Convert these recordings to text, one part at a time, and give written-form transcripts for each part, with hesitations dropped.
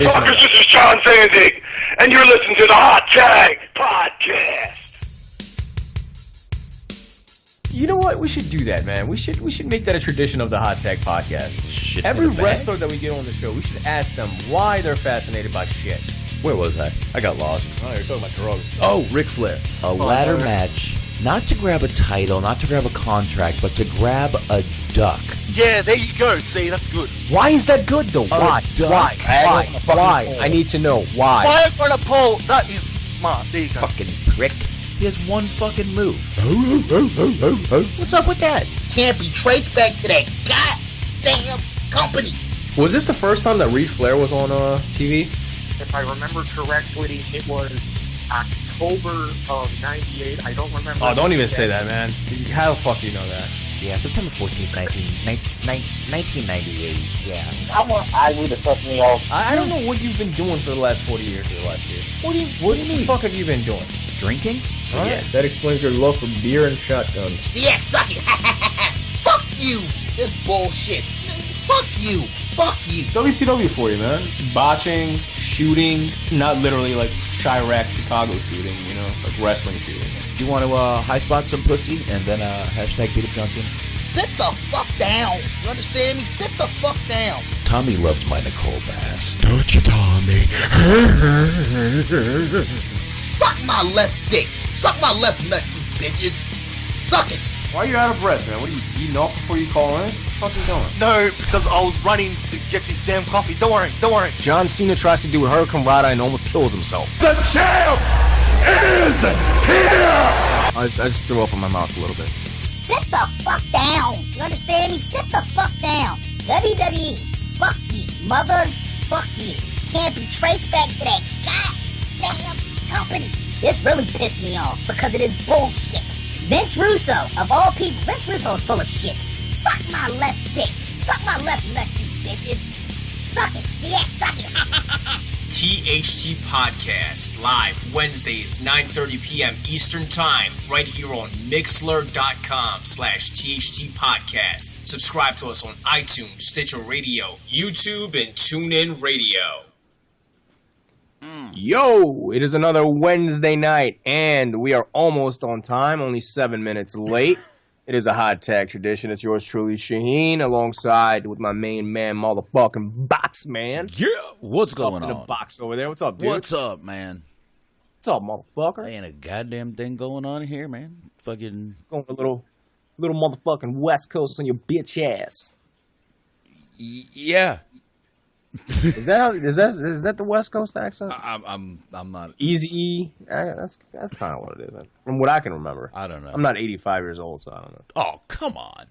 Fuckers, this is John Zandig, and you're listening to the Hot Tag Podcast. You know what? We should do that, man. We should make that a tradition of the Hot Tag Podcast. Shit Every wrestler that we get on the show, we should ask them why they're fascinated by shit. Where was I? I got lost. Oh, you're talking about drugs. Oh, Ric Flair. A ladder match. Not to grab a title, not to grab a contract, but to grab a duck. Yeah, there you go. See, that's good. Why is that good, though? Why? duck. Why? I need to know. Why? Fire on a pole. That is smart. There you go. Fucking prick. He has one fucking move. What's up with that? Can't be traced back to that goddamn company. Was this the first time that Ric Flair was on TV? If I remember correctly, it was October of '98. I don't remember. Oh, don't even say that, man. How the fuck do you know that? Yeah, September 14th, 1998. Yeah. I would have fucked me off. I don't know what you've been doing for the last 40 years of your life, dude. What do you mean? The fuck have you been doing? Drinking? All right. That explains your love for beer and shotguns. Yeah, suck it. Fuck you. This bullshit. Fuck you. Fuck you. WCW for you, man. Botching, shooting, not literally like Chirac Chicago shooting, you know, like wrestling shooting. Do you want to high spot some pussy and then hashtag beat up John Cena? Sit the fuck down. You understand me? Sit the fuck down. Tommy loves my Nicole Bass. Don't you, Tommy? Suck my left dick. Suck my left nut, you bitches. Suck it. Why are you out of breath, man? What are you eating off before you call in? What the fuck are you doing? No, because I was running to get this damn coffee. Don't worry. John Cena tries to do Hurricane Rana and almost kills himself. The champ is here! I just threw up in my mouth a little bit. Sit the fuck down. You understand me? Sit the fuck down. WWE. Fuck you, mother. Fuck you. Can't be traced back to that goddamn company. This really pissed me off because it is bullshit. Vince Russo, of all people, Vince Russo is full of shit. Suck my left dick. Suck my left nut, you bitches. Suck it. Yeah, suck it. THT Podcast, live Wednesdays, 9:30 p.m. Eastern Time, right here on Mixlr.com/THT Podcast. Subscribe to us on iTunes, Stitcher Radio, YouTube, and TuneIn Radio. Yo, it is another Wednesday night, and we are almost on time, only 7 minutes late. It is a hot tag tradition. It's yours truly, Shaheen, alongside with my main man, motherfucking Boxman. Yeah, what's going in on? the box over there. What's up, dude? What's up, man? What's up, motherfucker? Ain't a goddamn thing going on here, man. Fucking Going a little motherfucking West Coast on your bitch ass. yeah. Is that the West Coast accent? I'm not. Easy E. That's kind of what it is, from what I can remember. I don't know. I'm not 85 years old, so I don't know. Oh, come on.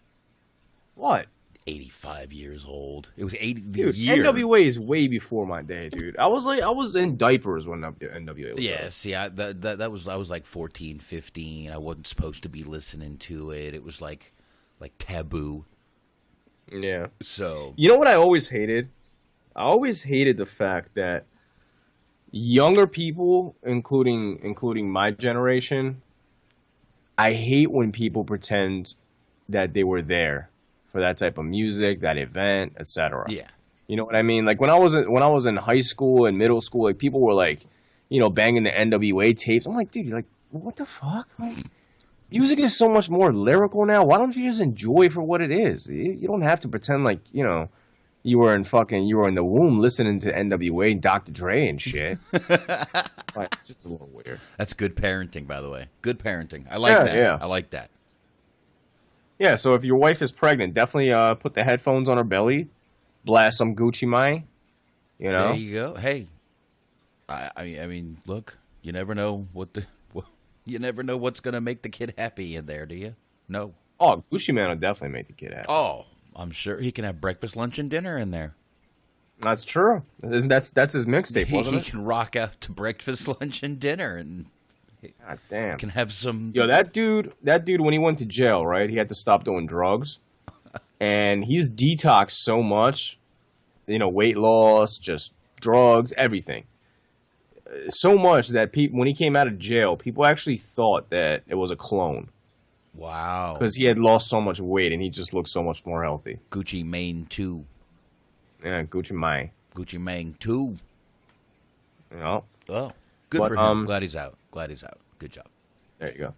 What? 85 years old. It was 80 Dude, year. NWA is way before my day, dude. I was in diapers when NWA was Yeah, out. see, I was like 14, 15. I wasn't supposed to be listening to it. It was like taboo. Yeah. So You know what I always hated? I always hated the fact that younger people, including my generation, I hate when people pretend that they were there for that type of music, that event, etc. yeah. You know what I mean? Like when I was in high school and middle school, like people were like, you know, banging the NWA tapes. I'm like, dude, you're like, what the fuck? Like, music is so much more lyrical now. Why don't you just enjoy for what it is? You don't have to pretend like, you know, you were in the womb listening to NWA and Dr. Dre and shit. It's just a little weird. That's good parenting, by the way. Good parenting. I like that. Yeah. I like that. Yeah, so if your wife is pregnant, definitely put the headphones on her belly, blast some Gucci Mane, you know? There you go. Hey, I mean, look, you never know you never know what's gonna make the kid happy in there, do you? No. Oh, Gucci Mane will definitely make the kid happy. Oh, I'm sure he can have breakfast, lunch, and dinner in there. That's true. That's his mixtape, wasn't He it? can rock out to breakfast, lunch, and dinner, and God damn. can have some. Yo, that dude, when he went to jail, right? He had to stop doing drugs, and he's detoxed so much, you know, weight loss, just drugs, everything. So much that when he came out of jail, people actually thought that it was a clone. Wow. Because he had lost so much weight and he just looked so much more healthy. Gucci Mane 2. Yeah, Gucci Mane. Gucci Mane 2. You know? Oh, good But, for him. Glad he's out. Good job. There you go.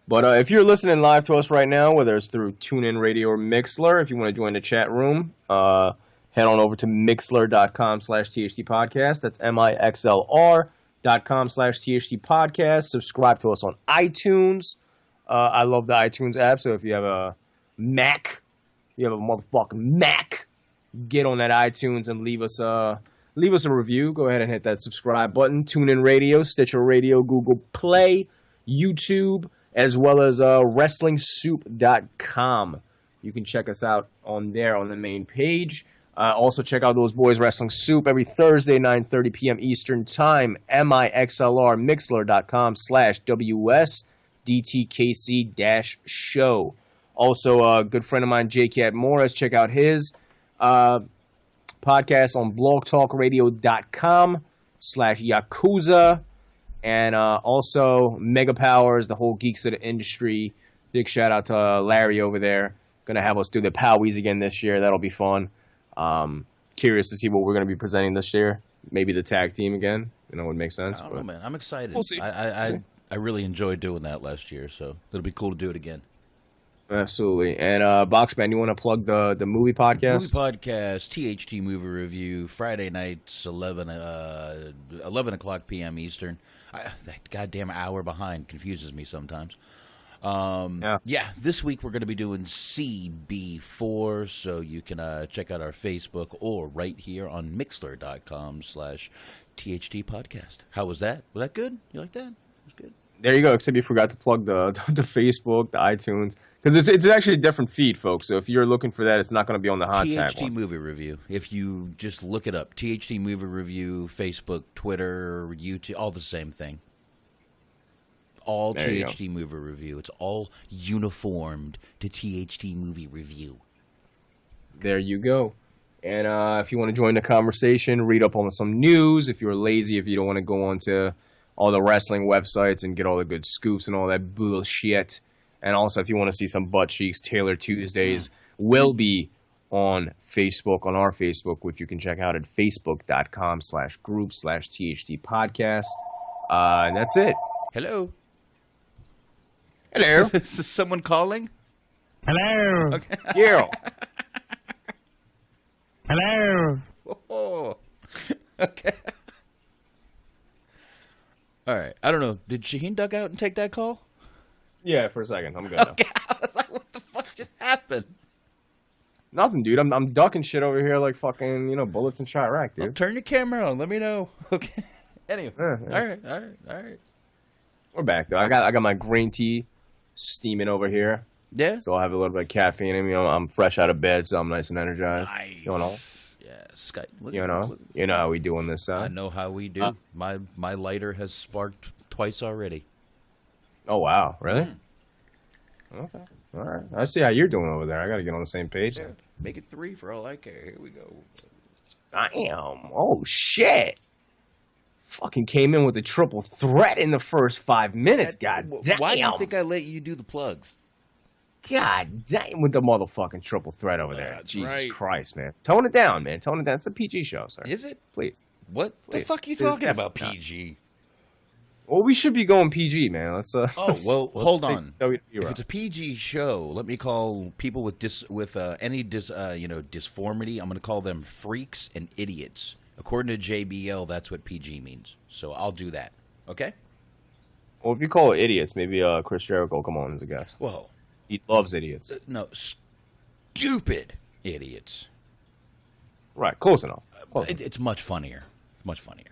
But if you're listening live to us right now, whether it's through TuneIn Radio or Mixlr, if you want to join the chat room, head on over to mixlr.com/THT podcast. That's MIXLR.com/THT podcast. Subscribe to us on iTunes. I love the iTunes app, so if you have a Mac, motherfucking Mac, get on that iTunes and leave us a review. Go ahead and hit that subscribe button. TuneIn Radio, Stitcher Radio, Google Play, YouTube, as well as WrestlingSoup.com. You can check us out on there on the main page. Also, check out those boys Wrestling Soup every Thursday, 9:30 p.m. Eastern Time. MIXLR, Mixlr.com/WSDTKC-show. Also, a good friend of mine, J. Cat Morris. Check out his podcast on blogtalkradio.com/Yakuza. And also, Mega Powers, the whole Geeks of the Industry. Big shout out to Larry over there. Going to have us do the Powies again this year. That'll be fun. Curious to see what we're going to be presenting this year. Maybe the tag team again. You know, would make sense. I don't know, man. I'm excited. We'll see. I really enjoyed doing that last year, so it'll be cool to do it again. Absolutely. And Boxman, you want to plug the movie podcast? Movie podcast, THT Movie Review, Friday nights, 11 o'clock p.m. Eastern. That goddamn hour behind confuses me sometimes. Yeah, this week we're going to be doing CB4, so you can check out our Facebook or right here on Mixlr.com/THT podcast. How was that? Was that good? You like that? It was good. There you go, except you forgot to plug the Facebook, the iTunes. Because it's actually a different feed, folks. So if you're looking for that, it's not going to be on the hot tag THT one. Movie Review. If you just look it up, THT Movie Review, Facebook, Twitter, YouTube, all the same thing. All There you THT Movie Review. It's all uniformed to THT Movie Review. There you go. And if you want to join the conversation, read up on some news. If you're lazy, if you don't want to go onto all the wrestling websites and get all the good scoops and all that bullshit. And also, if you want to see some butt cheeks, Taylor Tuesdays will be on Facebook, on our Facebook, which you can check out at facebook.com/group/THT podcast. And that's it. Hello. Hello. Is this someone calling? Hello. Okay. Yeah. Hello. Oh. Okay. All right. I don't know. Did Shaheen duck out and take that call? Yeah, for a second. I'm good now. Okay. I was like, what the fuck just happened? Nothing, dude. I'm ducking shit over here like fucking, bullets in Chirac, dude. Well, turn your camera on. Let me know. Okay. Anyway. Yeah. All right. We're back, though. I got my green tea steaming over here. Yeah. So I'll have a little bit of caffeine in me. I'm fresh out of bed, so I'm nice and energized. Nice. You know? Yeah, Skype. You know how we do on this side. I know how we do. My lighter has sparked twice already. Oh, wow. Really? Okay. All right. I see how you're doing over there. I got to get on the same page. Yeah. Make it 3 for all I care. Here we go. Damn. Oh, shit. Fucking came in with a triple threat in the first 5 minutes. God damn. Why do you think I let you do the plugs? God damn, with the motherfucking triple threat over there. That's Jesus right. Christ, man. Tone it down, man. Tone it down. It's a PG show, sir. Is it? Please. What the Please. fuck are you It's talking about, definitely PG? Well, we should be going PG, man. Let's. Oh, well, hold take on. WWE If route. it's a PG show, let me call people with any disformity. I'm going to call them freaks and idiots. According to JBL, that's what PG means. So I'll do that. Okay? Well, if you call it idiots, maybe Chris Jericho will come on as a guest. Well, He loves idiots. no, stupid idiots. Right, close enough. Close enough. It's much funnier. Much funnier.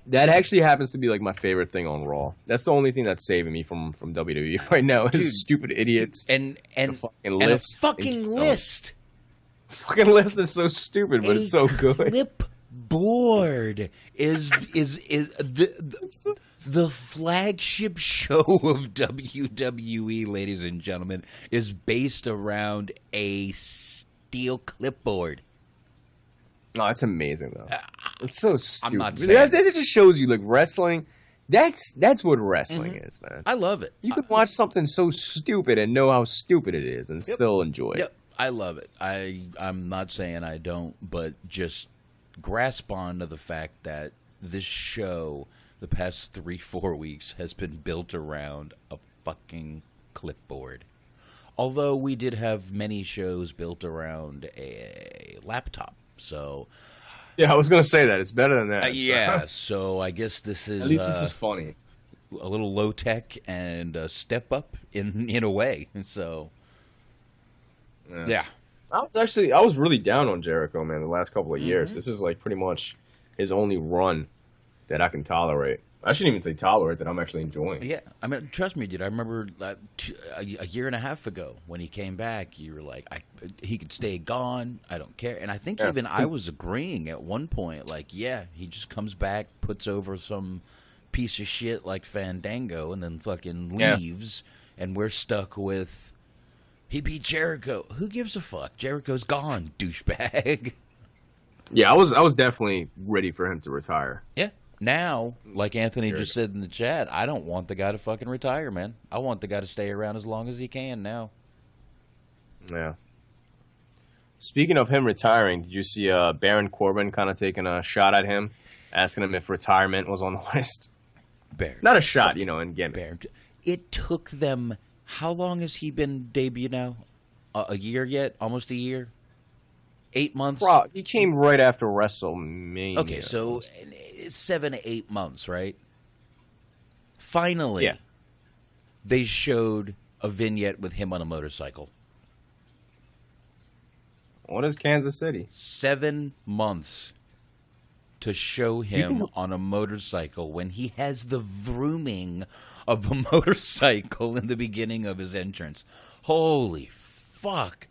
That actually happens to be like my favorite thing on Raw. That's the only thing that's saving me from WWE right now is stupid idiots. And the fucking and list. a fucking list. Fucking list is so stupid, but it's so good. Clipboard is the flagship show of WWE, ladies and gentlemen, is based around a steel clipboard. No, it's amazing though. It's so stupid. I'm not saying that just shows you like wrestling. That's what wrestling is, man. I love it. You could watch something so stupid and know how stupid it is and still enjoy it. Yep, I love it. I'm not saying I don't, but just grasp on to the fact that this show, the past 3-4 weeks, has been built around a fucking clipboard. Although we did have many shows built around a laptop, so... Yeah, I was going to say that. It's better than that. Yeah, so I guess this is... At least this is funny. A little low-tech and a step up in a way, so... Yeah. I was really down on Jericho, man, the last couple of years. This is like pretty much his only run that I can tolerate. I shouldn't even say tolerate, that I'm actually enjoying. Yeah, I mean, trust me, dude. I remember a year and a half ago when he came back, you were like, he could stay gone. I don't care. And I think even I was agreeing at one point, like, yeah, he just comes back, puts over some piece of shit like Fandango, and then fucking leaves, and we're stuck with, he beat Jericho. Who gives a fuck? Jericho's gone, douchebag. Yeah, I was definitely ready for him to retire. Yeah. Now, like Anthony just said in the chat, I don't want the guy to fucking retire, man. I want the guy to stay around as long as he can now. Yeah. Speaking of him retiring, did you see Baron Corbin kind of taking a shot at him, asking him if retirement was on the list? Not a shot, in gimmick. It took them, how long has he been debuted now? A year yet? Almost a year? 8 months? He came right after WrestleMania. Okay, so 7 to 8 months, right? Finally, they showed a vignette with him on a motorcycle. What is Kansas City? 7 months to show him on a motorcycle when he has the vrooming of a motorcycle in the beginning of his entrance. Holy fuck.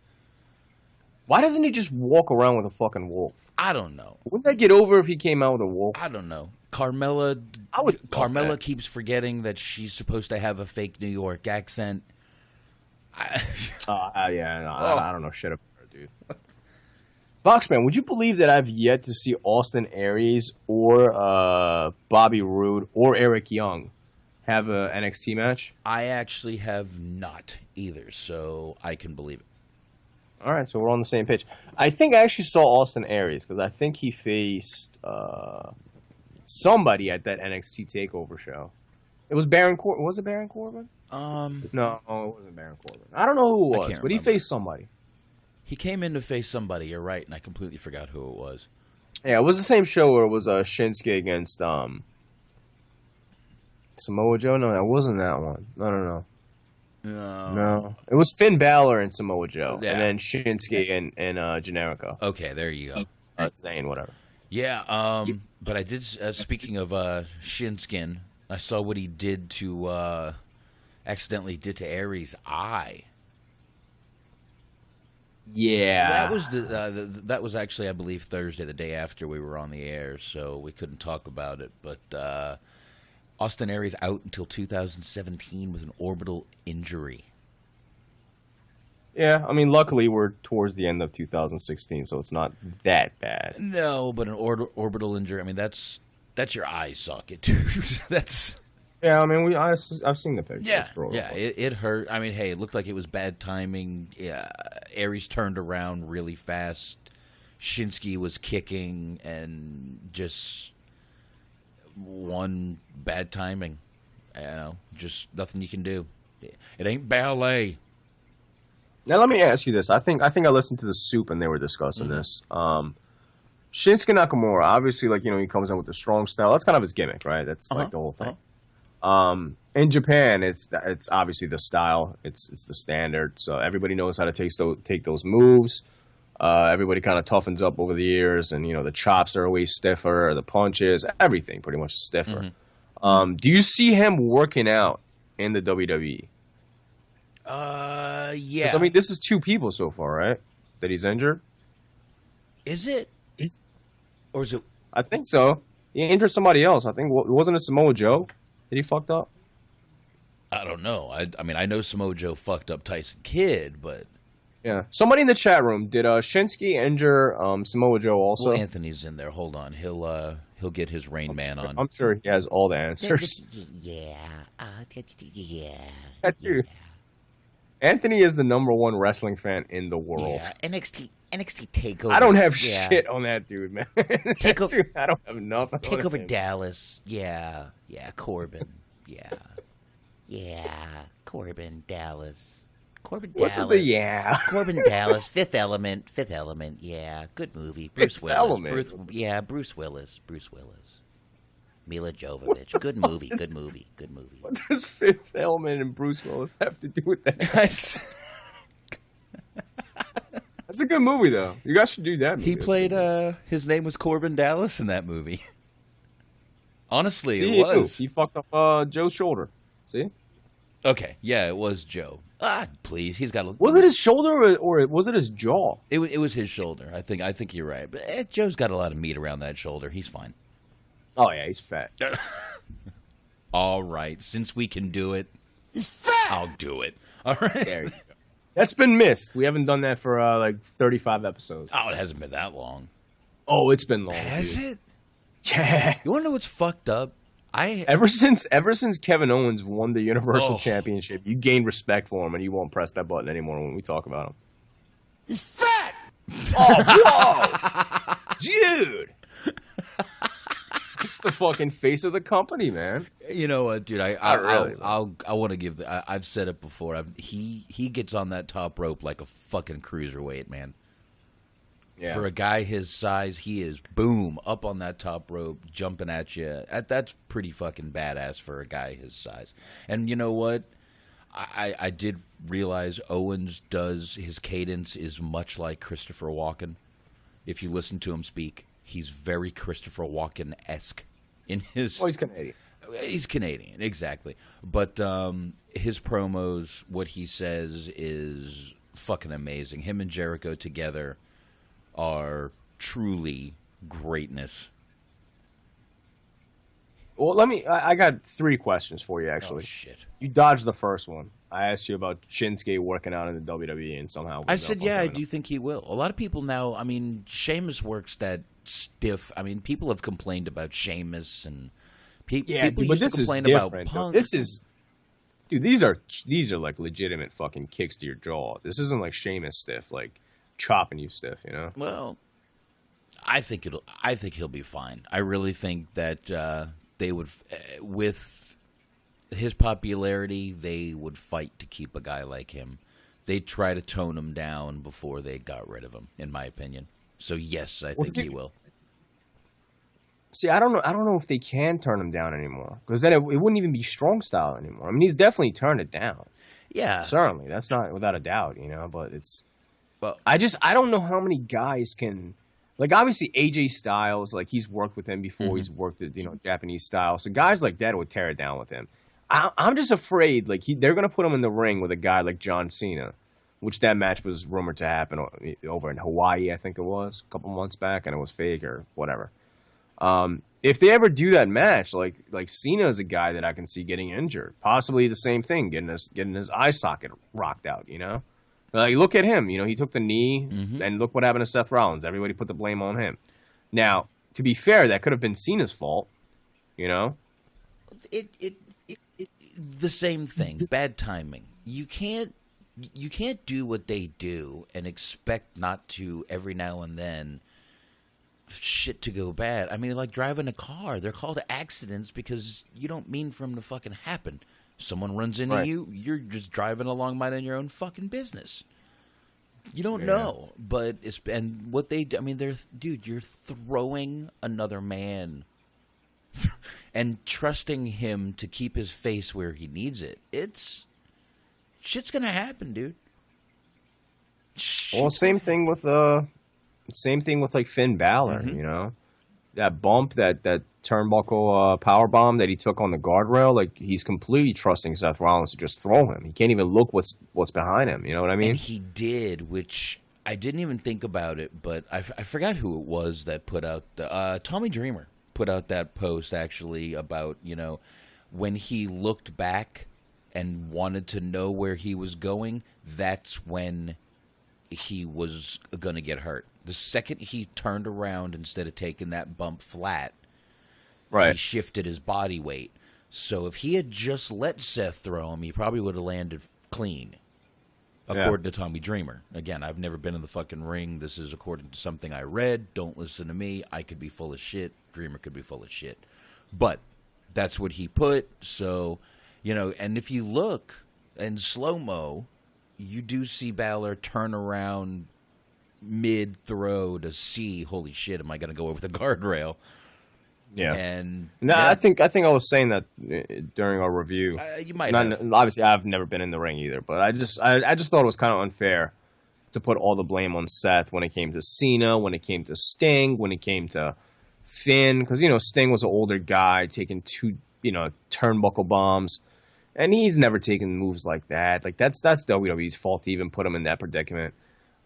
Why doesn't he just walk around with a fucking wolf? I don't know. Wouldn't that get over if he came out with a wolf? I don't know. Carmella keeps forgetting that she's supposed to have a fake New York accent. I don't know shit about her, dude. Boxman, would you believe that I've yet to see Austin Aries or Bobby Roode or Eric Young have an NXT match? I actually have not either, so I can believe it. All right, so we're on the same page. I think I actually saw Austin Aries because I think he faced somebody at that NXT TakeOver show. It was Baron Corbin. Was it Baron Corbin? No, it wasn't Baron Corbin. I don't know who it was, but he faced somebody. He came in to face somebody, you're right, and I completely forgot who it was. Yeah, it was the same show where it was Shinsuke against Samoa Joe. No, that wasn't that one. No. No, it was Finn Balor and Samoa Joe, and then Shinsuke and Generico. Okay, there you go. Saying whatever. Yeah, but I did. Speaking of Shinsuke, I saw what he did to accidentally did to Aries' eye. Yeah, that was actually, I believe, Thursday, the day after we were on the air, so we couldn't talk about it, but. Austin Aries out until 2017 with an orbital injury. Yeah, I mean, luckily we're towards the end of 2016, so it's not that bad. No, but an orbital injury, I mean, that's your eye socket, dude. That's... Yeah, I mean, I've seen the picture. Yeah, it hurt. I mean, hey, it looked like it was bad timing. Yeah, Aries turned around really fast. Shinsuke was kicking and just... one bad timing, just nothing you can do. It ain't ballet. Now let me ask you this. I think I listened to the Soup and they were discussing this. Shinsuke Nakamura, obviously, he comes in with the strong style. That's kind of his gimmick, right? That's like the whole thing. In Japan, it's obviously the style. It's the standard. So everybody knows how to take those moves. Everybody kind of toughens up over the years, and the chops are always stiffer, the punches, everything pretty much is stiffer. Do you see him working out in the WWE? Yeah. I mean, this is 2 people so far, right? That he's injured. Is it? Or is it? I think so. He injured somebody else. I think wasn't it Samoa Joe that he fucked up? I don't know. I mean, I know Samoa Joe fucked up Tyson Kidd, but. Yeah. Somebody in the chat room, did Shinsuke injure Samoa Joe also? Well, Anthony's in there. Hold on. He'll get his Rain Man on. I'm sure he has all the answers. Yeah. That's true. Anthony is the #1 wrestling fan in the world. Yeah. NXT NXT Takeover. I don't have shit on that dude, man. Takeover. Dude, I don't have nothing. Takeover Dallas. Yeah. Corbin. Yeah. Corbin Dallas. What's with the yeah? Corbin Dallas. Fifth Element. Yeah, good movie. Bruce Willis. Element. Bruce Willis. Mila Jovovich. Good movie. What does Fifth Element and Bruce Willis have to do with that? That's a good movie, though. You guys should do that movie. He played, his name was Corbin Dallas in that movie. Honestly, See, it was. He fucked up Joe's shoulder. See? Okay, yeah, it was Joe. Please, he's got a... Was it his shoulder or was it his jaw? It was his shoulder. I think you're right. But Joe's got a lot of meat around that shoulder. He's fine. Oh, yeah, he's fat. All right, since we can do it, he's fat! I'll do it. All right. There you go. That's been missed. We haven't done that for like 35 episodes. Oh, it hasn't been that long. Oh, it's been long. Has it? Yeah. You want to know what's fucked up? Ever since Kevin Owens won the Universal Championship, you gain respect for him, and you won't press that button anymore when we talk about him. He's fat. Oh, whoa, dude! It's the fucking face of the company, man. You know what, dude? I want to give. I've said it before. He gets on that top rope like a fucking cruiserweight, man. Yeah. For a guy his size, he is boom up on that top rope, jumping at you. That's pretty fucking badass for a guy his size. And you know what? I did realize Owens his cadence is much like Christopher Walken. If you listen to him speak, he's very Christopher Walken-esque in his. Oh, he's Canadian. He's Canadian, exactly. But his promos, what he says is fucking amazing. Him and Jericho together are truly greatness. Well, I got 3 questions for you, actually. Oh, shit. You dodged the first one. I asked you about Shinsuke working out in the WWE, and somehow... I said, yeah, I do think he will. A lot of people now, I mean, Sheamus works that stiff. I mean, people have complained about Sheamus, and people used to complain about Punk. This is... Dude, these are like legitimate fucking kicks to your jaw. This isn't like Sheamus stiff, like chopping you stiff, you know? Well, I think he'll be fine. I really think that they would, with his popularity, they would fight to keep a guy like him. They'd try to tone him down before they got rid of him, in my opinion. So yes, I think he will. See, I don't know if they can turn him down anymore, because then it wouldn't even be strong style anymore. I mean, he's definitely turned it down. Yeah, certainly, that's not without a doubt, you know. But I don't know how many guys can, like, obviously AJ Styles, like, he's worked with him before. Mm-hmm. He's worked at, Japanese style, so guys like that would tear it down with him. I'm just afraid, like, they're gonna put him in the ring with a guy like John Cena, which that match was rumored to happen over in Hawaii, I think it was a couple months back, and it was fake or whatever. If they ever do that match, like Cena is a guy that I can see getting injured, possibly the same thing, getting his eye socket rocked out. You know, like, look at him. You know, he took the knee, and look what happened to Seth Rollins. Everybody put the blame on him. Now, to be fair, that could have been Cena's fault. You know, the same thing. Bad timing. You can't do what they do and expect not to every now and then shit to go bad. I mean, like driving a car. They're called accidents because you don't mean for them to fucking happen. Someone runs into you, you're just driving along minding your own fucking business. You don't know. But and what they do, I mean, you're throwing another man and trusting him to keep his face where he needs it. Shit's gonna happen, dude. Well, same thing with like Finn Balor, you know, that bump, that turnbuckle power bomb that he took on the guardrail. Like, he's completely trusting Seth Rollins to just throw him. He can't even look what's behind him. You know what I mean? And he did, which I didn't even think about it, but I forgot who it was that put out Tommy Dreamer put out that post actually about, when he looked back and wanted to know where he was going. That's when he was going to get hurt. The second he turned around, instead of taking that bump flat, he shifted his body weight. So if he had just let Seth throw him, he probably would have landed clean. according to Tommy Dreamer. Again, I've never been in the fucking ring. This is according to something I read. Don't listen to me. I could be full of shit. Dreamer could be full of shit. But that's what he put. So, and if you look in slow-mo, you do see Balor turn around mid-throw to see, holy shit, am I going to go over the guardrail? Yeah. And I think I was saying that during our review. You might obviously, I've never been in the ring either, but I just thought it was kind of unfair to put all the blame on Seth when it came to Cena, when it came to Sting, when it came to Finn, because Sting was an older guy taking 2 turnbuckle bombs, and he's never taken moves like that. Like that's WWE's fault to even put him in that predicament.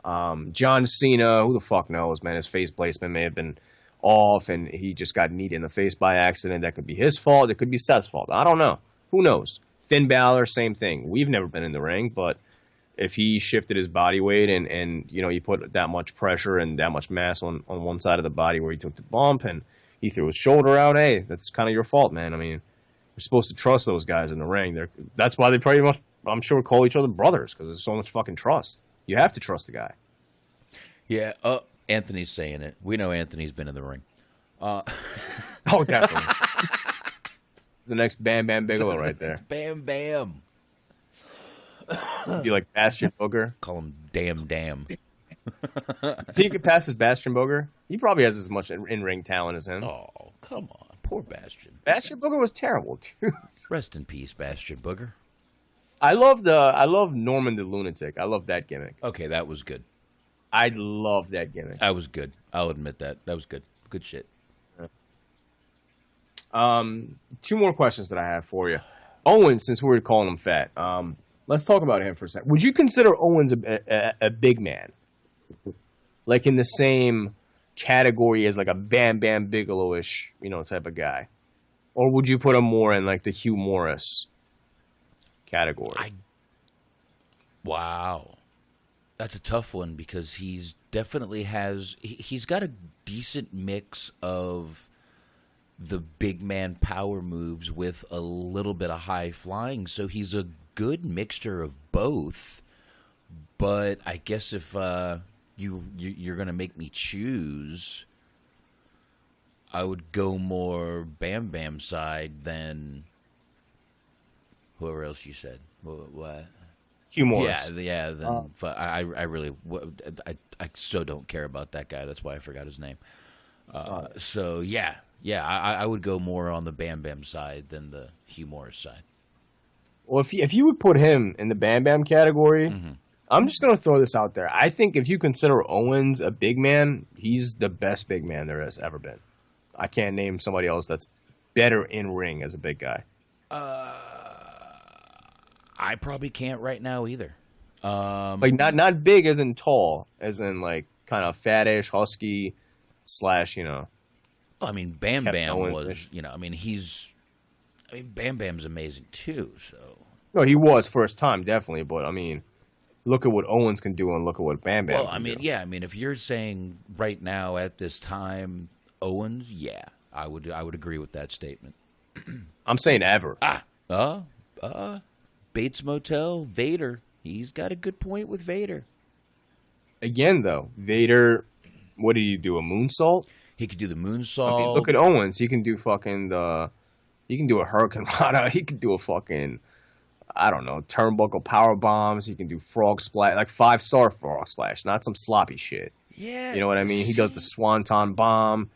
John Cena, who the fuck knows, man? His face placement may have been off and he just got kneed in the face by accident. That could be his fault. It could be Seth's fault. I don't know. Who knows? Finn Balor, same thing. We've never been in the ring, but if he shifted his body weight and he put that much pressure and that much mass on one side of the body where he took the bump and he threw his shoulder out, hey, that's kind of your fault, man. I mean, you're supposed to trust those guys in the ring. That's why they pretty much, I'm sure, call each other brothers, because there's so much fucking trust. You have to trust the guy. Yeah, Anthony's saying it. We know Anthony's been in the ring. Oh, definitely. The next Bam Bam Bigelow right there. Bam Bam. Be like Bastion Booger. Call him Damn. If he could pass his Bastion Booger, he probably has as much in-ring talent as him. Oh, come on. Poor Bastion. Bastion Booger was terrible, dude. Rest in peace, Bastion Booger. I love Norman the Lunatic. I love that gimmick. Okay, that was good. I love that gimmick. That was good. I'll admit that. That was good. Good shit. 2 more questions that I have for you. Owens, since we were calling him fat, let's talk about him for a second. Would you consider Owens a big man? Like in the same category as like a Bam Bam Bigelow-ish, type of guy? Or would you put him more in like the Hugh Morris category? Wow. That's a tough one because he's definitely he's got a decent mix of the big man power moves with a little bit of high flying. So he's a good mixture of both. But I guess if you're going to make me choose, I would go more Bam Bam side than whoever else you said. What? Hugh Morris. Yeah. Then, I really, I so don't care about that guy. That's why I forgot his name. So yeah, I would go more on the Bam Bam side than the Hugh Morris side. Well, if you would put him in the Bam Bam category, I'm just going to throw this out there. I think if you consider Owens a big man, he's the best big man there has ever been. I can't name somebody else that's better in ring as a big guy. I probably can't right now either. Like not big as in tall, as in like kind of fattish, husky, / I mean, Bam Bam Owens-ish. was, Bam Bam's amazing too. So no, he was first time definitely, but I mean, look at what Owens can do and look at what Bam Bam. Well, if you're saying right now at this time Owens, yeah, I would agree with that statement. I'm saying ever. Bates Motel, Vader. He's got a good point with Vader. Again, though, Vader, what did he do? A moonsault? He could do the moonsault. I mean, look at Owens. He can do he can do a Hurricane Rana. He can do a fucking, I don't know, turnbuckle power bombs. He can do frog splash, like 5-star frog splash, not some sloppy shit. Yeah. You know what I mean? He does the Swanton bomb.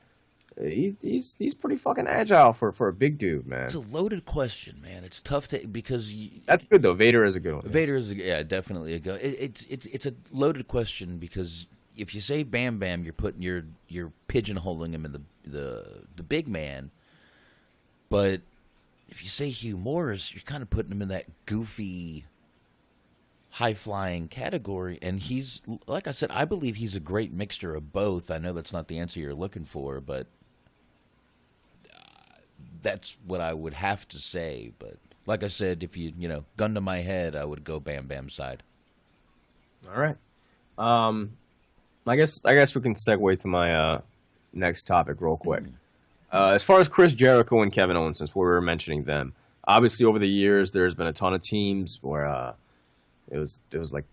He's pretty fucking agile for a big dude, man. It's a loaded question, man. It's tough to because that's good though. Vader is a good one. Vader is definitely a good. It's a loaded question because if you say Bam Bam, you're putting you're pigeonholing him in the big man. But if you say Hugh Morris, you're kind of putting him in that goofy, high flying category. And he's, like I said, I believe he's a great mixture of both. I know that's not the answer you're looking for, but that's what I would have to say. But like I said, if you gun to my head, I would go Bam Bam side. All right. I guess we can segue to my next topic real quick. As far as Chris Jericho and Kevin Owens, since we were mentioning them, obviously over the years there's been a ton of teams where it was like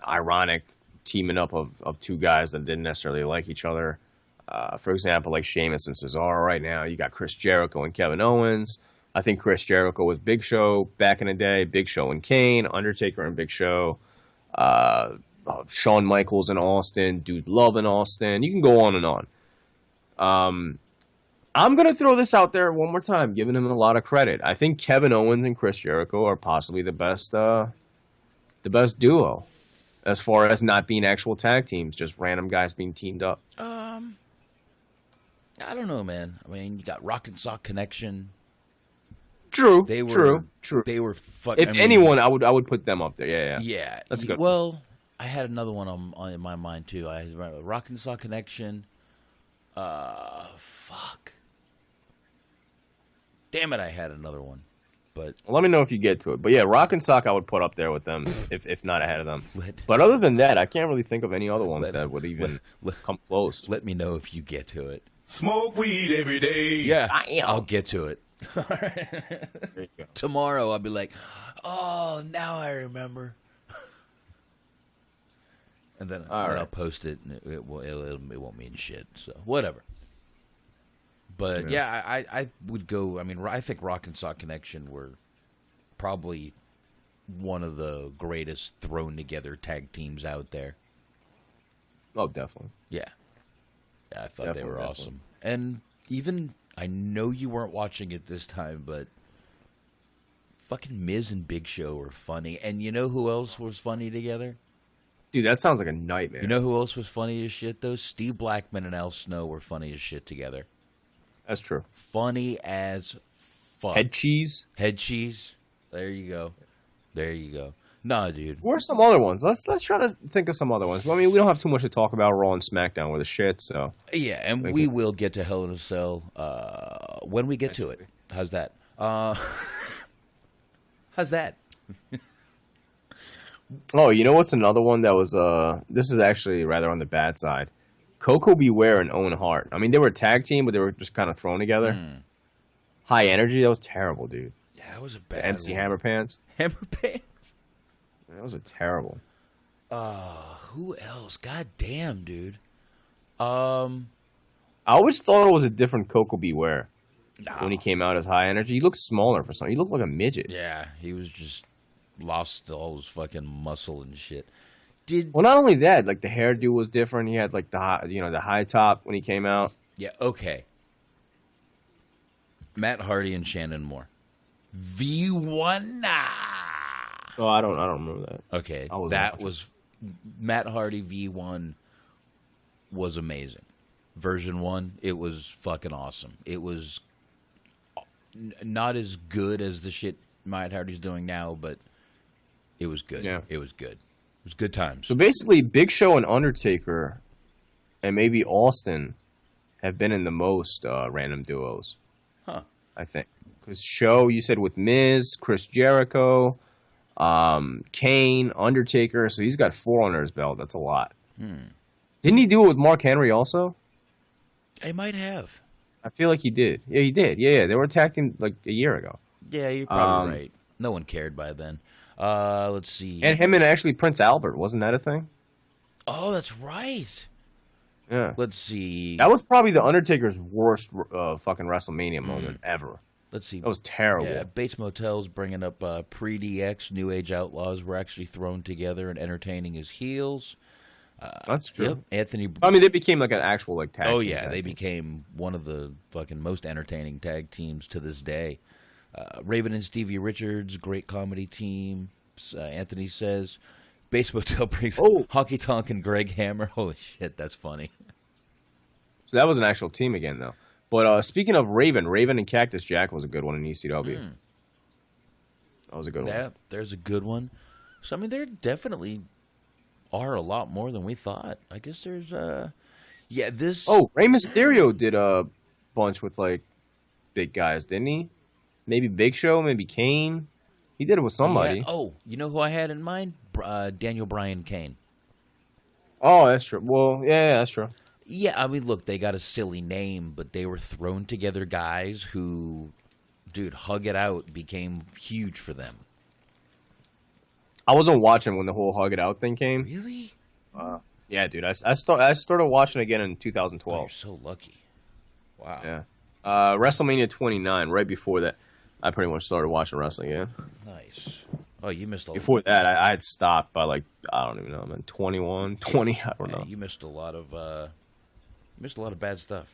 ironic teaming up of two guys that didn't necessarily like each other. For example, like Sheamus and Cesaro right now. You got Chris Jericho and Kevin Owens. I think Chris Jericho was Big Show back in the day. Big Show and Kane. Undertaker and Big Show. Shawn Michaels and Austin. Dude Love and Austin. You can go on and on. I'm going to throw this out there one more time, giving him a lot of credit. I think Kevin Owens and Chris Jericho are possibly the best duo as far as not being actual tag teams, just random guys being teamed up. I don't know, man. I mean, you got Rock and Sock Connection. True. True. They were fucking. If anyone, I would put them up there. Yeah. Yeah. That's good. Well, I had another one in my mind too. I remember Rock and Sock Connection. Fuck. Damn it! I had another one, but let me know if you get to it. But yeah, Rock and Sock I would put up there with them, if not ahead of them. But other than that, I can't really think of any other ones that would even come close. Let me know if you get to it. Smoke weed every day. Yeah, I'll get to it. Tomorrow I'll be like, oh, now I remember. And then I'll post it, and it won't mean shit. So whatever. But yeah, I would go. I mean, I think Rock and Sock Connection were probably one of the greatest thrown together tag teams out there. Oh, definitely. Yeah, I thought they were awesome. And even I know you weren't watching it this time, but fucking Miz and Big Show were funny. And you know who else was funny together? Dude, that sounds like a nightmare. You know who else was funny as shit though? Steve Blackman and Al Snow were funny as shit together. That's true. Funny as fuck. Head cheese. There you go. Nah, dude. What are some other ones? Let's try to think of some other ones. Well, I mean, we don't have too much to talk about. Raw and SmackDown were the shit, so. Yeah, and we will get to Hell in a Cell when we get to it. How's that? How's that? Oh, you know what's another one that was, this is actually rather on the bad side. Coco Beware and Owen Hart. I mean, they were a tag team, but they were just kind of thrown together. High Energy, that was terrible, dude. Yeah, that was a bad MC Hammer Pants. Hammer Pants? That was a terrible. Who else? God damn, dude. I always thought it was a different Coco Beware when he came out as High Energy. He looked smaller for some. He looked like a midget. Yeah, he was just lost all his fucking muscle and shit. Well, not only that, like the hairdo was different. He had like the high top when he came out. Yeah, okay. Matt Hardy and Shannon Moore. V1. Oh, I don't remember that. Okay, that was Matt Hardy V1 was amazing. Version 1, it was fucking awesome. It was not as good as the shit Matt Hardy's doing now, but it was good. Yeah. It was good. It was good times. So basically, Big Show and Undertaker and maybe Austin have been in the most random duos. Huh. I think. Because Show, you said with Miz, Chris Jericho, Kane, Undertaker. So he's got 4 under his belt. That's a lot. Didn't he do it with Mark Henry also? He might have. I feel like he did. Yeah, he did. Yeah. They were attacking like a year ago. Yeah, you're probably right. No one cared by then. Let's see. And him and actually Prince Albert. Wasn't that a thing? Oh, that's right. Yeah. Let's see. That was probably the Undertaker's worst fucking WrestleMania moment ever. Let's see. That was terrible. Yeah, Bates Motel's bringing up pre-DX. New Age Outlaws were actually thrown together and entertaining as heels. That's true. Yep. Anthony. I mean, they became like an actual like tag. Oh team yeah, tag they team. became one of the fucking most entertaining tag teams to this day. Raven and Stevie Richards, great comedy team. Anthony says, Bates Motel brings Honky Tonk and Greg Hammer. Holy shit, that's funny. So that was an actual team again, though. But speaking of Raven and Cactus Jack was a good one in ECW. That was a good one. Yeah, there's a good one. So I mean, there definitely are a lot more than we thought. I guess there's this. Oh, Rey Mysterio did a bunch with like big guys, didn't he? Maybe Big Show, maybe Kane. He did it with somebody. Yeah. Oh, you know who I had in mind? Daniel Bryan Kane. Oh, that's true. Well, yeah, that's true. Yeah, I mean, look, they got a silly name, but they were thrown together guys who, dude, Hug It Out became huge for them. I wasn't watching when the whole Hug It Out thing came. Really? Yeah, dude. I started watching again in 2012. Oh, you're so lucky. Wow. Yeah. WrestleMania 29. Right before that, I pretty much started watching wrestling again. Nice. Oh, you missed a lot. Before that, I had stopped by like I don't even know, man. 21, 20. I don't know. You missed a lot of bad stuff.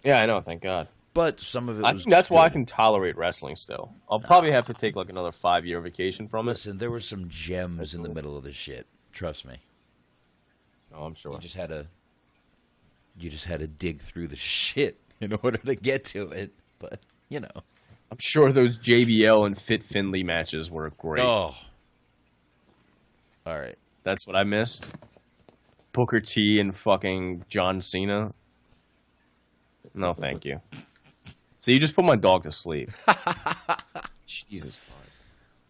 Yeah, I know. Thank God. But some of it. I was think that's why I good. can tolerate wrestling still. I'll probably have to take like another 5-year vacation from it. Listen, there were some gems in the middle of this shit. Trust me. Oh, I'm sure. You just had to dig through the shit in order to get to it. But you know, I'm sure those JBL and Fit Finley matches were great. oh, all right. That's what I missed. Booker T and fucking John Cena. No, thank you. So you just put my dog to sleep. Jesus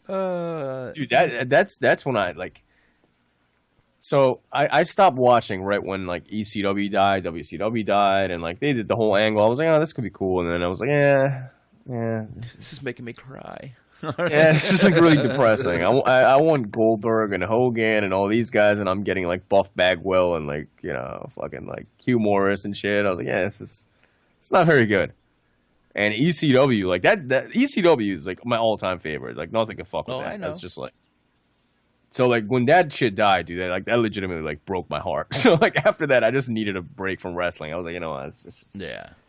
Christ. Dude, that's when I like. So I stopped watching right when like ECW died, WCW died, and like they did the whole angle. I was like, oh, this could be cool, and then I was like, yeah. This is making me cry. Yeah, it's just like really depressing. I want Goldberg and Hogan and all these guys, and I'm getting like Buff Bagwell and like fucking like Hugh Morris and shit. I was like, yeah, it's not very good. And ECW, like that ECW is like my all-time favorite. Like nothing can fuck with that. I know. That's just like. So like when that shit died, dude, that legitimately like broke my heart. So like after that, I just needed a break from wrestling. I was like, you know what,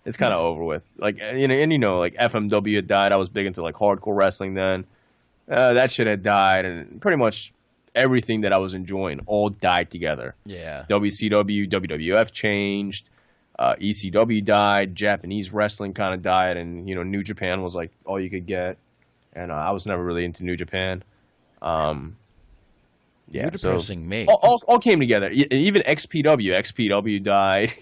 it's kind of over with. Like like FMW had died. I was big into like hardcore wrestling then. That shit had died, and pretty much everything that I was enjoying all died together. Yeah. WCW, WWF changed. ECW died. Japanese wrestling kind of died, and New Japan was like all you could get. And I was never really into New Japan. Yeah, you're depressing me. All came together. Even XPW. XPW died.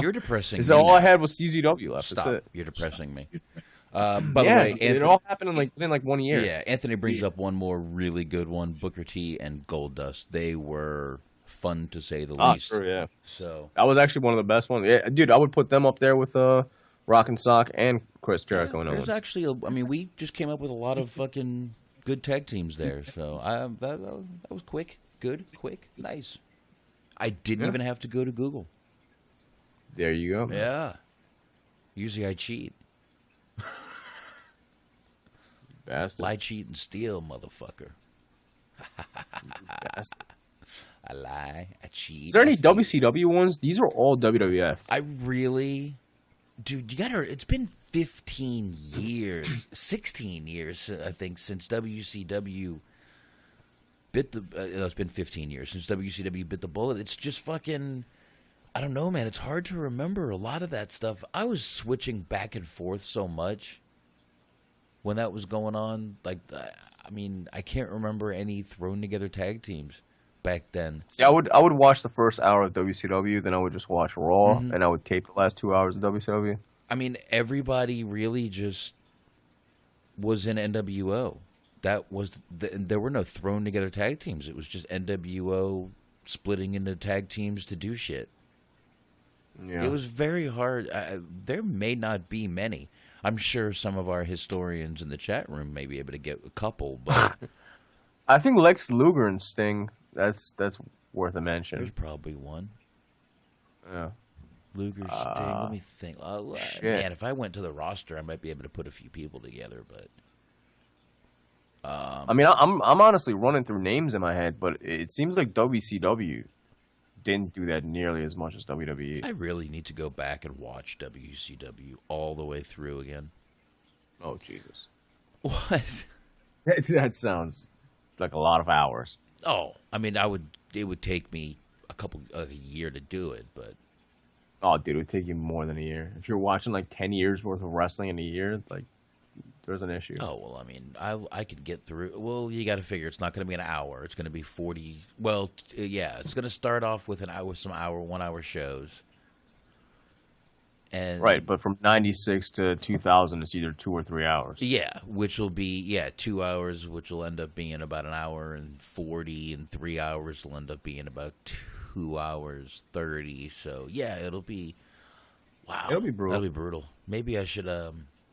You're depressing me. So all I had was CZW left. Stop. That's it. You're depressing me. By the way, Anthony, it all happened within like 1 year. Yeah, Anthony brings up one more really good one. Booker T and Goldust. They were fun to say the least. Sure, yeah. So that was actually one of the best ones. Yeah, dude, I would put them up there with Rock and Sock and Chris Jericho and Owens. There's actually, we just came up with a lot of fucking good tag teams there. So that was quick. Good, quick, nice. I didn't even have to go to Google. There you go. Man. Yeah. Usually I cheat. Bastard. Lie, cheat, and steal, motherfucker. Bastard. I lie, I cheat. Is there any WCW ones? These are all WWF. Dude, it's been 15 years, 16 years, I think, since WCW it's been 15 years since WCW bit the bullet. It's just fucking, I don't know, man. It's hard to remember a lot of that stuff. I was switching back and forth so much when that was going on. Like, I can't remember any thrown together tag teams back then. See, I would watch the first hour of WCW, then I would just watch Raw, and I would tape the last 2 hours of WCW. Everybody really just was in NWO. That was there were no thrown together tag teams. It was just NWO splitting into tag teams to do shit. Yeah. It was very hard. There may not be many. I'm sure some of our historians in the chat room may be able to get a couple, but I think Lex Luger and Sting. That's worth a mention. There's probably one. Yeah. Luger, Sting. Let me think. Shit. Man, if I went to the roster, I might be able to put a few people together, but. I'm honestly running through names in my head, but it seems like WCW didn't do that nearly as much as WWE. I really need to go back and watch WCW all the way through again. Oh, Jesus. What? That sounds like a lot of hours. Oh, it would take me a year to do it, but. Oh, dude, it would take you more than a year. If you're watching like 10 years worth of wrestling in a year, like, there's an issue. Oh, well, I could get through. Well, you got to figure it's not going to be an hour. It's going to be 40. Well, yeah, it's going to start off with 1 hour shows. And right, but from 96 to 2000, it's either 2 or 3 hours. Yeah, which will be 2 hours, which will end up being about an hour and 40, and 3 hours will end up being about 2 hours 30. So yeah, it'll be brutal. It'll be brutal. That'll be brutal. Maybe I should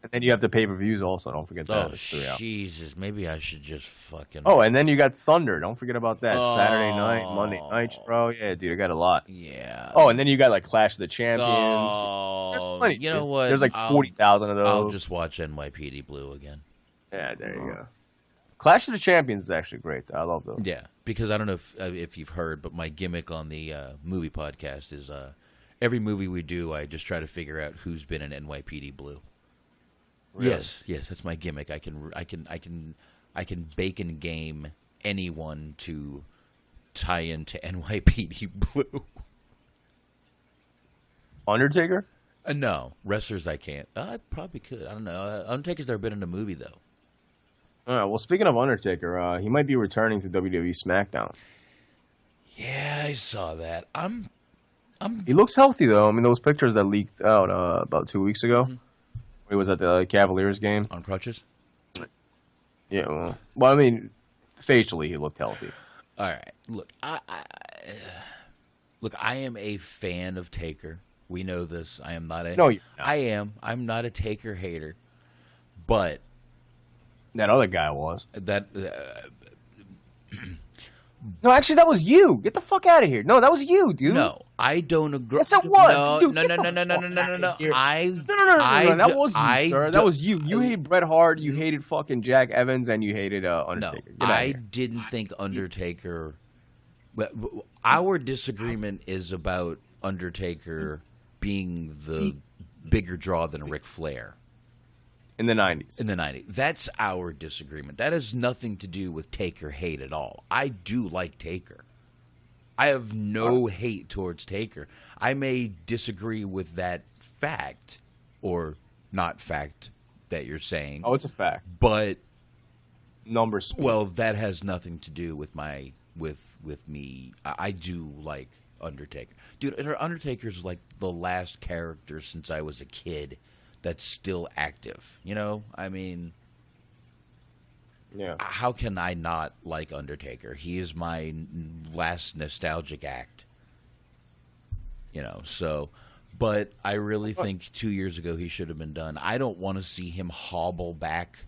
And then you have the pay-per-views also. Don't forget that. Oh, Jesus. Maybe I should just fucking... Oh, and then you got Thunder. Don't forget about that. Saturday night, Monday Nitro. Yeah, dude, I got a lot. Yeah. Oh, and then you got, like, Clash of the Champions. There's plenty. You know what? There's, like, 40,000 of those. I'll just watch NYPD Blue again. Yeah, there you go. Clash of the Champions is actually great. I love those. Yeah, because I don't know if you've heard, but my gimmick on the movie podcast is every movie we do, I just try to figure out who's been in NYPD Blue. Really? Yes, that's my gimmick. I can bake and game anyone to tie into NYPD Blue. Undertaker? No, wrestlers I can't. I probably could. I don't know. Undertaker's never been in a movie though. All right. Well, speaking of Undertaker, he might be returning to WWE SmackDown. Yeah, I saw that. He looks healthy though. I mean, those pictures that leaked out about 2 weeks ago. Mm-hmm. He was at the Cavaliers game. On crutches? Yeah, well, I mean, facially, he looked healthy. All right. Look, I am a fan of Taker. We know this. I am not a... No, you're not. I am. I'm not a Taker hater. But... That other guy was. That... No, actually, that was you. Get the fuck out of here. No, that was you, dude. No, I don't agree. Yes, it was. No, dude, no. That was you, sir. That was you. You hated Bret Hart. You hated fucking Jack Evans, and you hated Undertaker. No, I didn't think Undertaker. Our disagreement is about Undertaker being the bigger draw than Ric Flair. In the 90s. In the 90s. That's our disagreement. That has nothing to do with Taker hate at all. I do like Taker. I have no hate towards Taker. I may disagree with that fact, or not fact that you're saying. Oh, it's a fact. But numbers speak. Well, that has nothing to do with with me. I do like Undertaker. Dude, Undertaker's like the last character since I was a kid that's still active. You know? I mean, yeah. How can I not like Undertaker? He is my last nostalgic act. You know, so... But I really think 2 years ago he should have been done. I don't want to see him hobble back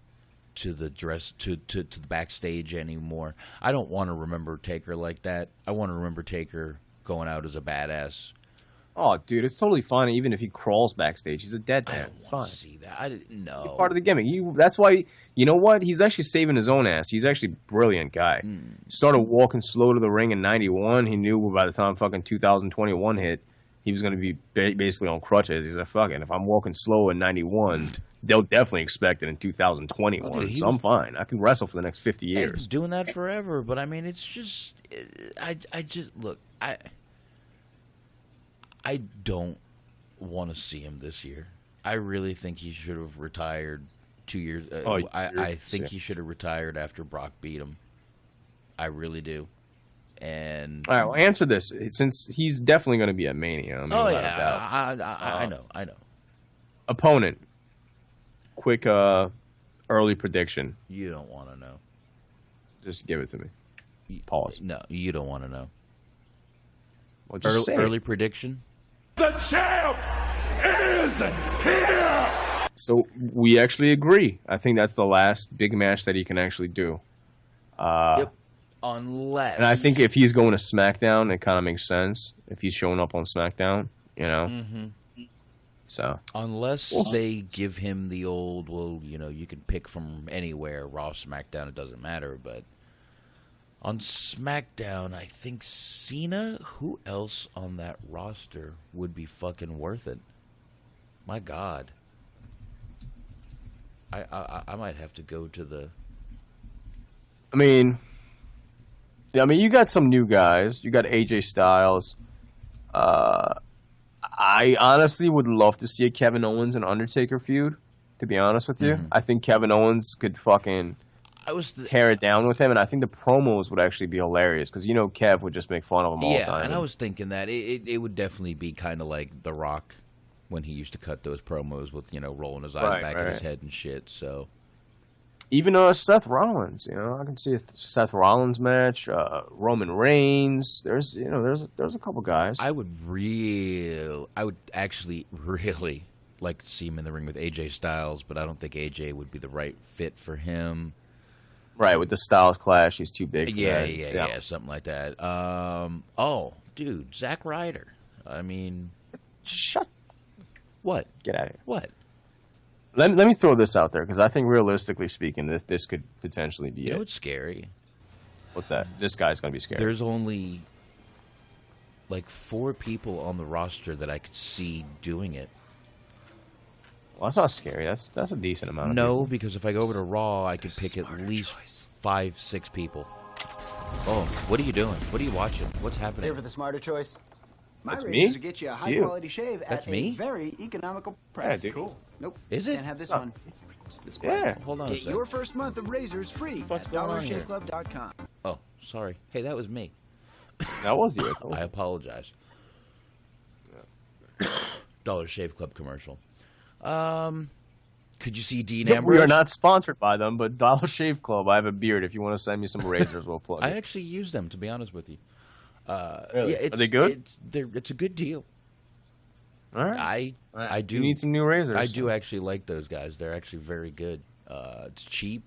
to the the backstage anymore. I don't want to remember Taker like that. I want to remember Taker going out as a badass. Oh, dude, it's totally fine. Even if he crawls backstage, he's a dead man. It's fine. See that? I didn't know. It's part of the gimmick. That's why. You know what? He's actually saving his own ass. He's actually a brilliant guy. Started walking slow to the ring in '91. He knew by the time fucking 2021 hit, he was going to be basically on crutches. He's like, fucking, if I'm walking slow in '91, they'll definitely expect it in 2021. Okay, so I'm fine. I can wrestle for the next 50 years. He's doing that forever. But I mean, it's just, I just look. I don't want to see him this year. I really think he should have retired 2 years. I think he should have retired after Brock beat him. I really do. And all right, well, answer this, since he's definitely going to be at Mania. I mean, I know. Opponent. Quick early prediction. You don't want to know. Just give it to me. Pause. No, you don't want to know. Well, just early prediction. The champ is here! So we actually agree. I think that's the last big match that he can actually do. Yep. Unless... And I think if he's going to SmackDown, it kind of makes sense. If he's showing up on SmackDown, you know? Mm-hmm. So. Unless they give him the old, well, you know, you can pick from anywhere, Raw, SmackDown, it doesn't matter, but... On SmackDown, I think Cena. Who else on that roster would be fucking worth it? My God, I might have to go to the. I mean, you got some new guys. You got AJ Styles. I honestly would love to see a Kevin Owens and Undertaker feud. To be honest with you, I think Kevin Owens could fucking. Tear it down with him, and I think the promos would actually be hilarious because Kev would just make fun of him all the time. Yeah, and I was thinking that it would definitely be kind of like The Rock when he used to cut those promos with rolling his eyes back in his head and shit. So even Seth Rollins, I can see a Seth Rollins match, Roman Reigns. There's a couple guys. I would actually really like to see him in the ring with AJ Styles, but I don't think AJ would be the right fit for him. Right, with the Styles clash, he's too big. Yeah, something like that. Oh, dude, Zack Ryder. I mean, shut. What? Get out of here. What? Let me throw this out there because I think realistically speaking, this could potentially be You know what's scary? What's that? This guy's gonna be scary. There's only like 4 people on the roster that I could see doing it. Well, that's not scary. That's a decent amount. No, because if I go over to Raw, I could pick at least 5, 6 people. Oh, what are you doing? What are you watching? What's happening? Here for the smarter choice. My That's razors me? will get you a It's high-quality shave That's at me? a very economical price. Yeah, dude. Cool. Nope. Is it? Can't have this Stop. one. It's display. Yeah. Hold on a Get second. your first month of razors free What's at going on here? dollarshaveclub.com. Oh, sorry. Hey, that was me. That was you. I apologize. Dollar Shave Club commercial. Could you see Dean Ambrose? We are not sponsored by them, but Dollar Shave Club. I have a beard. If you want to send me some razors, we'll plug I it. actually use them, to be honest with you. Really? Yeah, Are they good? It's a good deal. All right. I do You need some new razors. I do actually like those guys. They're actually very good. It's cheap.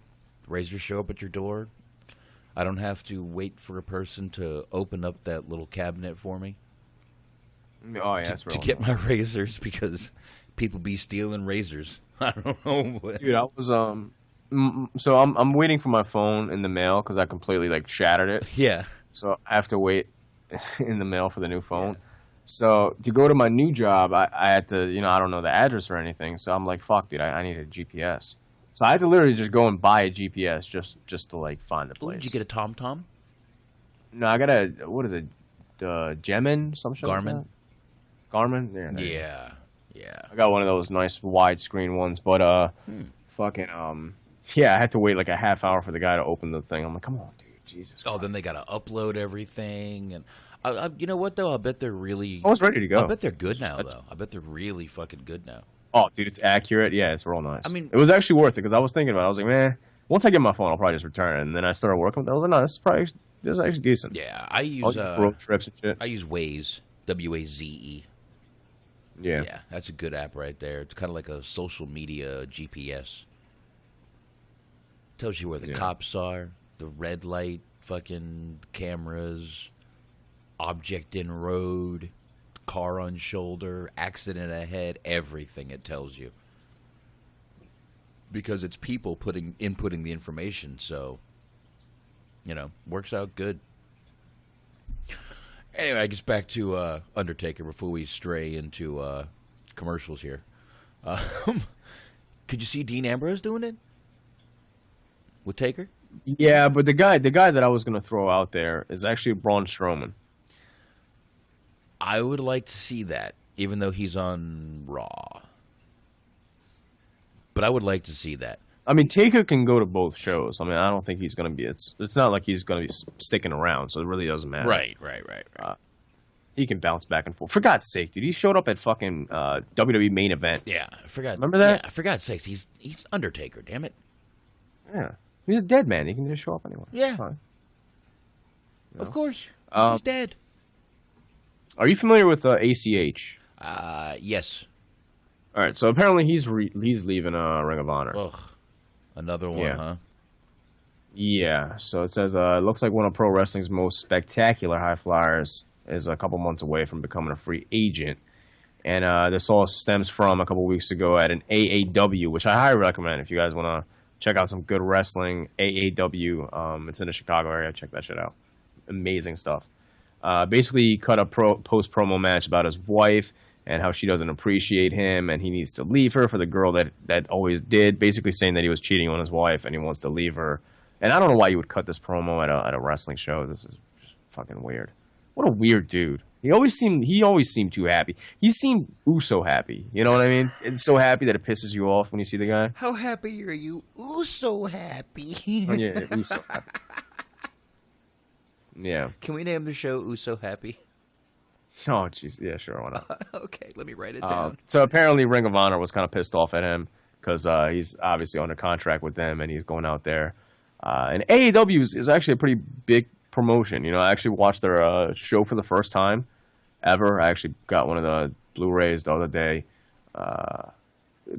Razors show up at your door. I don't have to wait for a person to open up that little cabinet for me Oh yeah, that's to real. get my razors because people be stealing razors. I don't know. Dude, I was so I'm waiting for my phone in the mail because I completely like shattered it. Yeah. So I have to wait in the mail for the new phone. So to go to my new job, I had to, I don't know the address or anything. So I'm like, fuck, dude, I need a GPS. So I had to literally just go and buy a GPS just to like find the place. Did you get a TomTom? No, I got a, what is it, Gemin? Some shit like Garmin? that? Garmin? Yeah. there you go. Yeah. I got one of those nice widescreen ones, but fucking yeah, I had to wait like a half hour for the guy to open the thing. I'm like, come on, dude, Jesus. Oh, then they got to upload everything, and you know what though? I bet they're really. I was ready to go. I bet they're good now, though. I bet they're really fucking good now. Oh, dude, it's accurate. Yeah, it's real nice. I mean, it was actually worth it because I was thinking about it. I was like, man, once I get my phone, I'll probably just return it. And then I started working with it. I was like, no, this is actually decent. Yeah, I use I'll just road trips and shit. I use Waze, WAZE. Yeah. Yeah, that's a good app right there. It's kind of like a social media GPS. Tells you where the cops are, the red light, fucking cameras, object in road, car on shoulder, accident ahead, everything it tells you. Because it's people inputting the information, so works out good. Anyway, I guess back to Undertaker before we stray into commercials here. Could you see Dean Ambrose doing it with Taker? Yeah, but the guy that I was gonna throw out there is actually Braun Strowman. I would like to see that, even though he's on Raw. But I would like to see that. I mean, Taker can go to both shows. I mean, I don't think he's gonna be. It's not like he's gonna be sticking around, so it really doesn't matter. Right. He can bounce back and forth. For God's sake, dude, he showed up at fucking WWE main event. Yeah, I forgot. Remember that? Yeah, for God's sakes, he's Undertaker. Damn it. Yeah, he's a dead man. He can just show up anywhere. Yeah. It's fine. Of course, he's dead. Are you familiar with ACH? Yes. All right, so apparently he's leaving Ring of Honor. Ugh, another one, Yeah. huh? Yeah, so it says it looks like one of pro wrestling's most spectacular high flyers is a couple months away from becoming a free agent. And this all stems from a couple weeks ago at an AAW, which I highly recommend if you guys want to check out some good wrestling. AAW, it's in the Chicago area. Check that shit out. Amazing stuff. Basically, he cut a post-promo match about his wife and how she doesn't appreciate him and he needs to leave her for the girl that always did, basically saying that he was cheating on his wife and he wants to leave her. And I don't know why you would cut this promo at a wrestling show. This is just fucking weird. What a weird dude. He always seemed too happy. He seemed Uso happy. You know what I mean? It's so happy that it pisses you off when you see the guy. How happy are you? Uso happy. Yeah, Uso happy. Yeah. Can we name the show Uso Happy? Oh, jeez. Yeah, sure. Why not? Okay, let me write it down. So apparently Ring of Honor was kind of pissed off at him because he's obviously under contract with them and he's going out there. And AEW is actually a pretty big promotion. I actually watched their show for the first time ever. I actually got one of the Blu-rays the other day.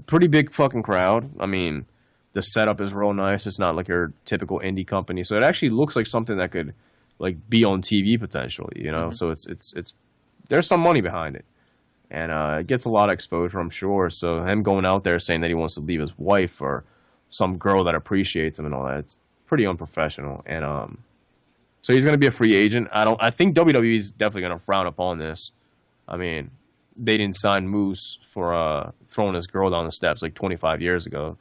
Pretty big fucking crowd. I mean, the setup is real nice. It's not like your typical indie company, so it actually looks like something that could like be on TV potentially. You know, so it's there's some money behind it, and it gets a lot of exposure, I'm sure. So him going out there saying that he wants to leave his wife or some girl that appreciates him and all that, it's pretty unprofessional. And so he's going to be a free agent. I think WWE is definitely going to frown upon this. I mean, they didn't sign Moose for throwing his girl down the steps like 25 years ago.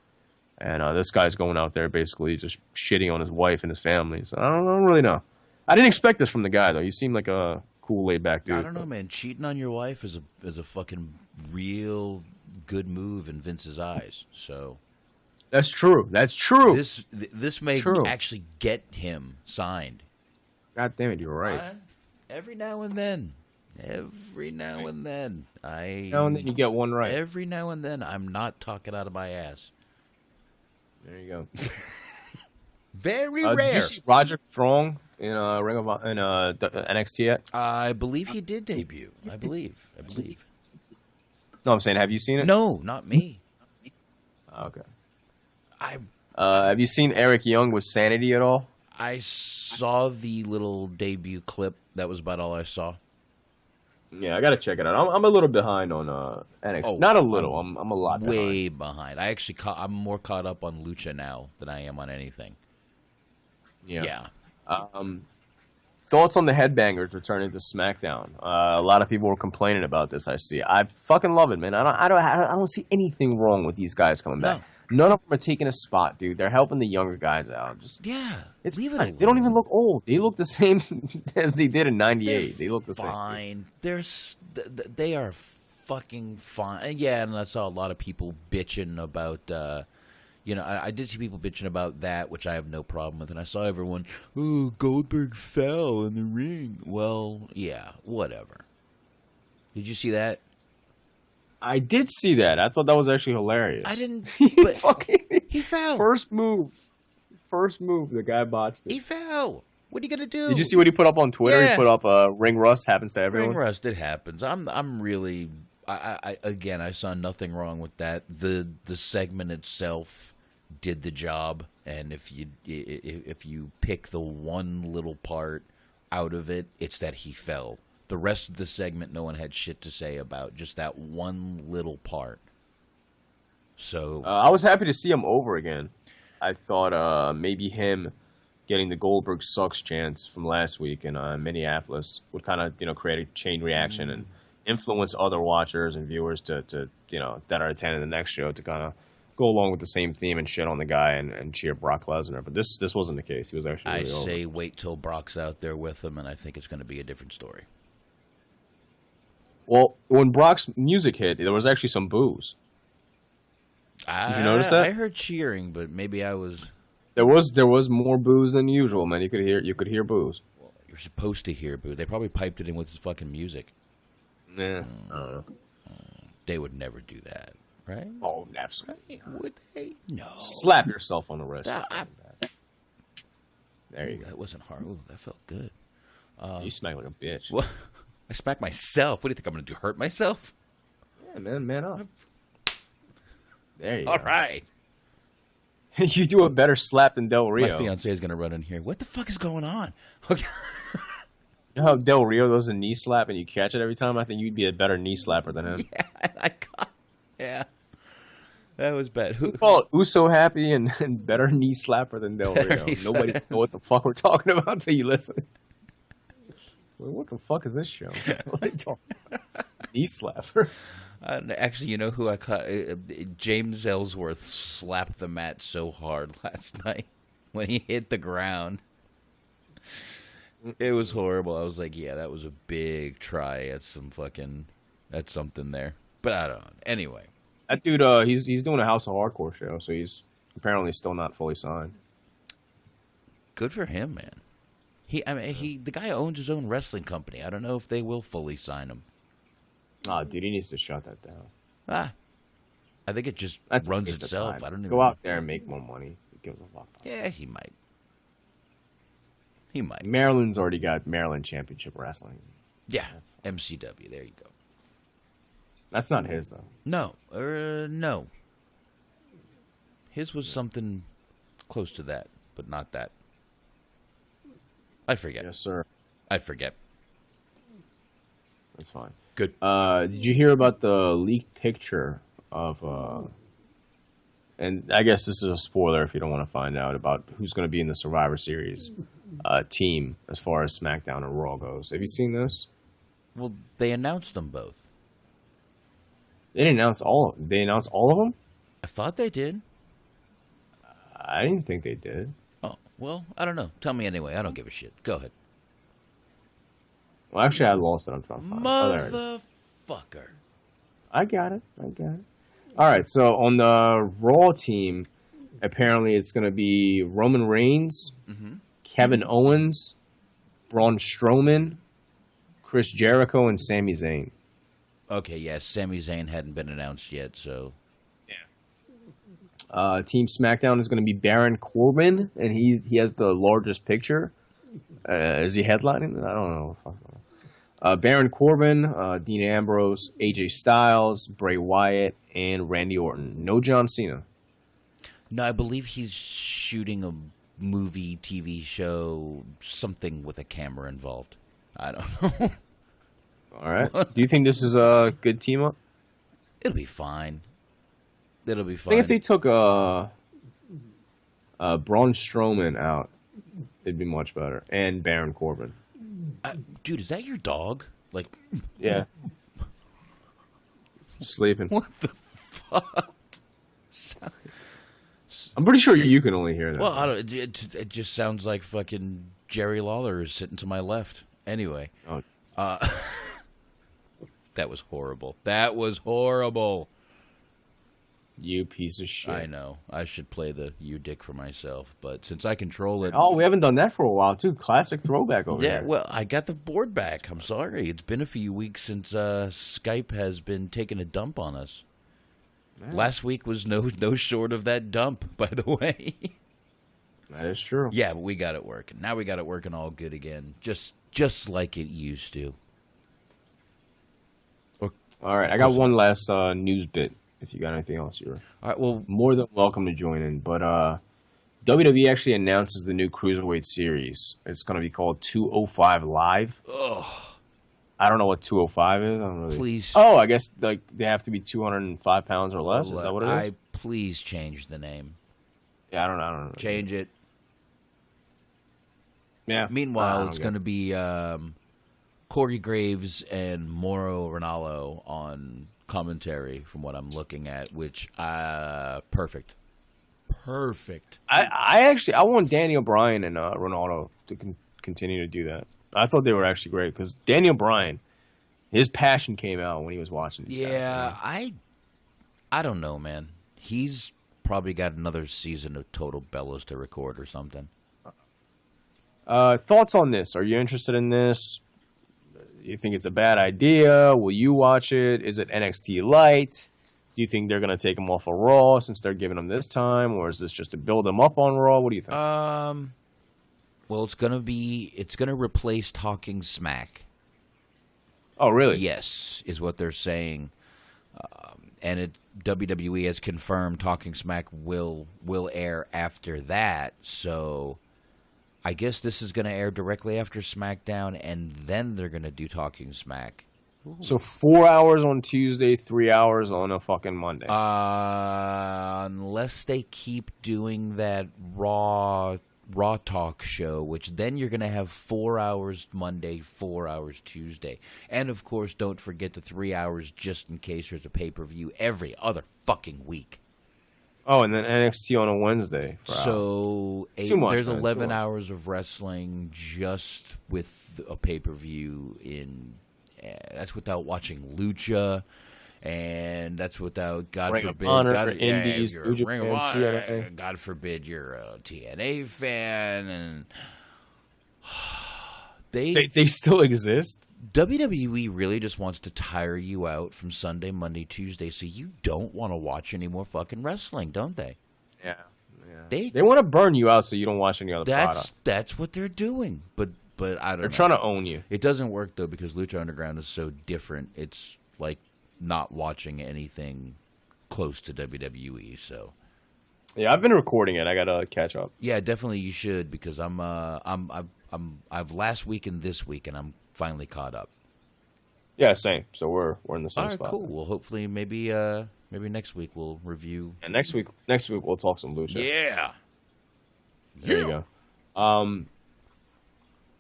And this guy's going out there basically just shitting on his wife and his family. So I don't really know. I didn't expect this from the guy, though. He seemed like a cool, laid-back dude. I don't know, man. Cheating on your wife is a fucking real good move in Vince's eyes. So that's true. That's true. This may actually get him signed. God damn it, you're right. Every now and then. Every now and then. Now and then you get one right. Every now and then I'm not talking out of my ass. There you go. Very rare. Did you see Roderick Strong in NXT yet? I believe he did debut. I believe. No, I'm saying, have you seen it? No, not me. Okay. Have you seen Eric Young with Sanity at all? I saw the little debut clip. That was about all I saw. Yeah, I gotta check it out. I'm a little behind on NXT. Oh, not a little. I'm a lot behind. Way behind. I'm more caught up on Lucha now than I am on anything. Yeah. Thoughts on the Headbangers returning to SmackDown? A lot of people were complaining about this. I see. I fucking love it, man. I don't see anything wrong with these guys coming back. None of them are taking a spot, dude. They're helping the younger guys out. It's leave it fine. They don't even look old. They look the same as they did in '98. They look the same. They are fucking fine. Yeah, and I saw a lot of people bitching about. I did see people bitching about that, which I have no problem with. And I saw everyone, Goldberg fell in the ring. Well, yeah, whatever. Did you see that? I did see that. I thought that was actually hilarious. I didn't. But he fell. First move, the guy botched it. He fell. What are you gonna do? Did you see what he put up on Twitter? Yeah. He put up ring rust happens to everyone. Ring rust, it happens. I'm really. I saw nothing wrong with that. The segment itself did the job, and if you pick the one little part out of it, it's that he fell. The rest of the segment, no one had shit to say about. Just that one little part. So I was happy to see him over again. I thought maybe him getting the Goldberg sucks chance from last week in Minneapolis would kind of create a chain reaction and influence other watchers and viewers to that are attending the next show to kind of go along with the same theme and shit on the guy and cheer Brock Lesnar. But this wasn't the case. He was actually really over. Say wait till Brock's out there with him, and I think it's going to be a different story. Well, when Brock's music hit, there was actually some boos. Did you notice that? I heard cheering, but maybe I was. There was more boos than usual, man. You could hear boos. Well, you're supposed to hear boos. They probably piped it in with his fucking music. Yeah, I don't know. They would never do that, right? Oh, absolutely. Would they? No. Slap yourself on the wrist. There you go. That wasn't hard. Ooh, that felt good. You smack like a bitch. What? I smack myself. What do you think I'm going to do? Hurt myself? Yeah, man up. There you go. All go. Right. You do a better slap than Del Rio. My fiance is going to run in here. What the fuck is going on? Okay. You know how Del Rio does a knee slap and you catch it every time? I think you'd be a better knee slapper than him. Yeah. That was bad. Who's so happy and better knee slapper than Del Rio? Nobody know what the fuck we're talking about until you listen. What the fuck is this show? What are you talking about? Knee slapper. Actually, you know who I caught? James Ellsworth slapped the mat so hard last night when he hit the ground. It was horrible. I was like, yeah, that was a big try at something there. But I don't know. Anyway. That dude, he's doing a House of Hardcore show, so he's apparently still not fully signed. Good for him, man. The guy owns his own wrestling company. I don't know if they will fully sign him. Oh, dude, he needs to shut that down. I think it just runs itself. I don't even go out there and make more money. Who gives a fuck? Yeah, he might. He might. Maryland's already got Maryland Championship Wrestling. Yeah, MCW. There you go. That's not his though. No. His was something close to that, but not that. I forget. Yes, sir. I forget. That's fine. Good. Did you hear about the leaked picture of? And I guess this is a spoiler if you don't want to find out about who's going to be in the Survivor Series team as far as SmackDown and Raw goes. Have you seen this? Well, they announced them both. They didn't announce all of them. They announced all of them? I thought they did. I didn't think they did. Oh, well, I don't know. Tell me anyway. I don't give a shit. Go ahead. Well, actually, I lost it. I'm trying to find it. Motherfucker. I got it. All right, so on the Raw team, apparently it's going to be Roman Reigns, Kevin Owens, Braun Strowman, Chris Jericho, and Sami Zayn. Okay, yes, Sami Zayn hadn't been announced yet, so... Team SmackDown is going to be Baron Corbin, and he has the largest picture. Is he headlining? I don't know. Baron Corbin, Dean Ambrose, AJ Styles, Bray Wyatt, and Randy Orton. No John Cena. No, I believe he's shooting a movie, TV show, something with a camera involved. I don't know. All right. Do you think this is a good team up? It'll be fine. It'll be I fine. think if they took Braun Strowman out, it'd be much better. And Baron Corbin. Dude, is that your dog? Like, yeah. Sleeping. What the fuck? I'm pretty sure you can only hear that. Well, I don't, it just sounds like fucking Jerry Lawler is sitting to my left. Anyway. Oh. That was horrible. That was horrible. You piece of shit. I know. I should play the you dick for myself, but since I control it... Oh, we haven't done that for a while, too. Classic throwback over here. Yeah, well, I got the board back. I'm sorry. It's been a few weeks since Skype has been taking a dump on us. Man. Last week was no short of that dump, by the way. That is true. Yeah, but we got it working. Now we got it working all good again, just like it used to. All right, I got one last news bit. If you got anything else, you're all right, well, more than welcome to join in. But WWE actually announces the new Cruiserweight series. It's going to be called 205 Live. Ugh. I don't know what 205 is. I don't really... Please. Oh, I guess like they have to be 205 pounds or less. Is that what it is? Please change the name. Yeah, I don't know. Change it. Yeah. Meanwhile, it's going to be Corey Graves and Mauro Ranallo on commentary from what I'm looking at, which perfect. I want Daniel Bryan and Ronaldo to continue to do that. I thought they were actually great because Daniel Bryan, his passion came out when he was watching these guys. Yeah, I don't know, man. He's probably got another season of Total Bellas to record or something. Thoughts on this? Are you interested in this? You think it's a bad idea? Will you watch it? Is it NXT light? Do you think they're going to take him off of Raw since they're giving him this time, or is this just to build him up on Raw? What do you think? Well, it's going to replace Talking Smack. Oh, really? Yes, is what they're saying. And WWE has confirmed Talking Smack will air after that, so I guess this is going to air directly after SmackDown, and then they're going to do Talking Smack. Ooh. So 4 hours on Tuesday, 3 hours on a fucking Monday. Unless they keep doing that Raw Talk show, which then you're going to have 4 hours Monday, 4 hours Tuesday. And, of course, don't forget the 3 hours just in case there's a pay-per-view every other fucking week. Oh, and then NXT on a Wednesday. So there's 11 hours of wrestling just with a pay-per-view in... that's without watching Lucha, and that's without, God Ring forbid... of Honor, Indies, Lucha, Ring of Honor, God forbid you're a TNA fan, and... They still exist? WWE really just wants to tire you out from Sunday, Monday, Tuesday, so you don't want to watch any more fucking wrestling, don't they? Yeah. They want to burn you out so you don't watch any other product. That's what they're doing, but I don't know. They're trying to own you. It doesn't work, though, because Lucha Underground is so different. It's like not watching anything close to WWE. So Yeah, I've been recording it. I gotta catch up. yeah, definitely you should, because I've last week and this week, and I'm finally caught up. Yeah, same. So we're in the same All right, spot. cool. Well, hopefully maybe next week we'll review. And next week we'll talk some lucha. Yeah. There you go.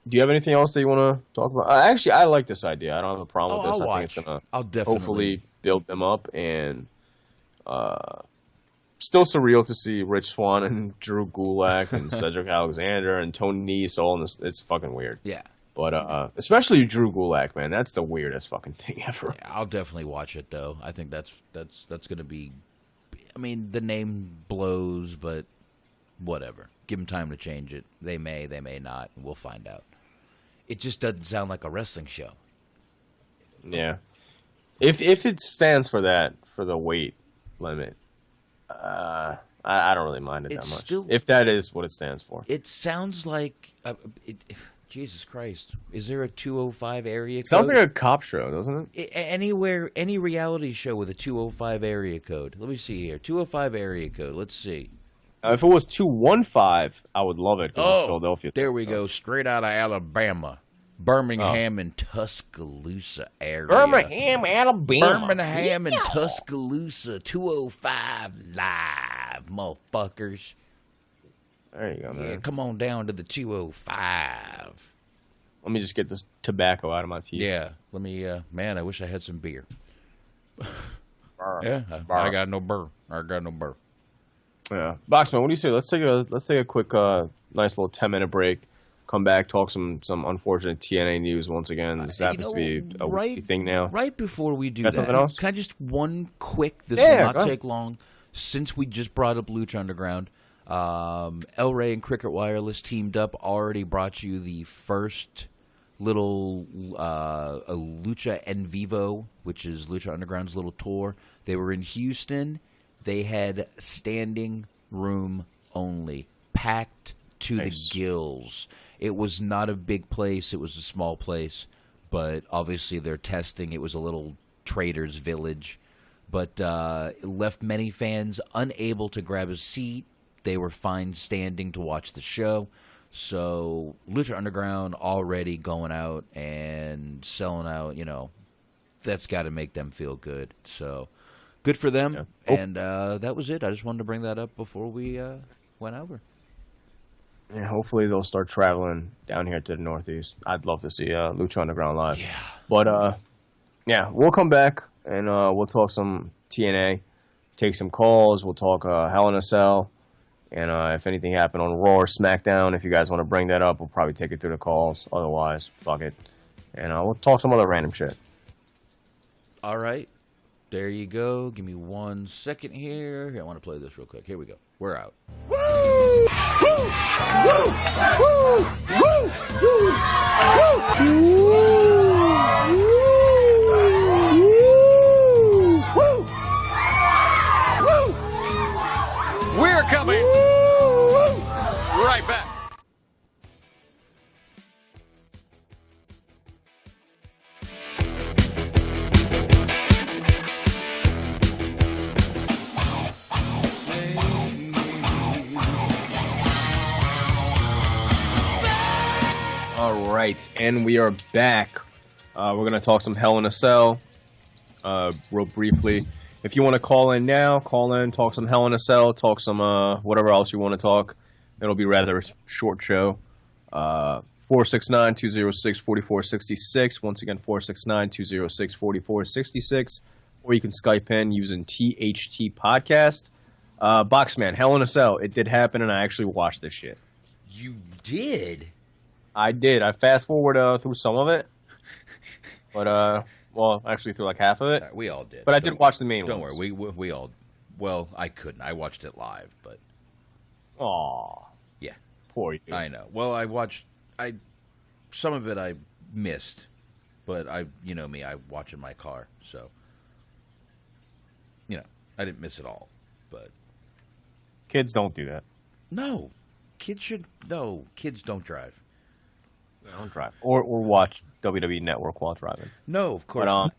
Do you have anything else that you want to talk about? Actually, I like this idea. I don't have a problem with this. I think it's gonna hopefully build them up, and still surreal to see Rich Swann and Drew Gulak and Cedric Alexander and Tony Nese all in this. It's fucking weird. Yeah. But especially Drew Gulak, man, that's the weirdest fucking thing ever. Yeah, I'll definitely watch it though. I think that's gonna be. I mean, the name blows, but whatever. Give them time to change it. They may not. We'll find out. It just doesn't sound like a wrestling show. Yeah. If it stands for that, for the weight limit, I don't really mind it that much. Still, if that is what it stands for. It sounds like Jesus Christ. Is there a 205 area code? Sounds like a cop show, doesn't it? Anywhere, any reality show with a 205 area code. Let me see here. 205 area code. Let's see. If it was 215, I would love it. It's Philadelphia. There we go. Straight out of Alabama. Birmingham and Tuscaloosa area. Birmingham, Alabama. Birmingham and Tuscaloosa. 205 live, motherfuckers. There you go, man. Yeah, come on down to the 205. Let me just get this tobacco out of my teeth. Yeah. Let me, man, I wish I had some beer. Burr. Yeah. Burr. I got no burr. Yeah. Boxman, what do you say? Let's take a quick, nice little 10-minute break. Come back, talk some unfortunate TNA news once again. This happens to be a weekly thing now. Right before we do that, something else? can I just one quick? This will not take long. Since we just brought up Lucha Underground, El Rey and Cricket Wireless teamed up. Already brought you the first little Lucha en Vivo, which is Lucha Underground's little tour. They were in Houston. They had standing room only, packed to the gills. It was not a big place. It was a small place. But obviously they're testing. It was a little trader's village. But it left many fans unable to grab a seat. They were fine standing to watch the show. So Lucha Underground already going out and selling out, that's got to make them feel good. So good for them. Yeah. Oh. And that was it. I just wanted to bring that up before we went over. Yeah, hopefully they'll start traveling down here to the Northeast. I'd love to see Lucha Underground live. Yeah. But, yeah, we'll come back and we'll talk some TNA, take some calls. We'll talk Hell in a Cell. And if anything happened on Raw or SmackDown, if you guys want to bring that up, we'll probably take it through the calls. Otherwise, fuck it. And we'll talk some other random shit. All right. There you go. Give me 1 second here. I want to play this real quick. Here we go. We're out. Woo! Woo! Woo! Woo! Woo! Woo! Woo! We're coming right back. All right, and we are back. We're going to talk some Hell in a Cell real briefly. If you want to call in now, call in, talk some Hell in a Cell, talk some whatever else you want to talk. It'll be rather a short show. 469-206-4466. Once again, 469-206-4466. Or you can Skype in using THT Podcast. Boxman, Hell in a Cell. It did happen, and I actually watched this shit. You did? I did. I fast forward through some of it, but well, actually through like half of it. We all did. But I did watch the main ones. Don't worry, we all. Well, I couldn't. I watched it live, but. Aw. Yeah. Poor you. I know. Well, some of it I missed, but you know me, I watch in my car, so. I didn't miss it all, but. Kids don't do that. No, kids don't drive. Don't drive or watch WWE Network while driving. No, of course not.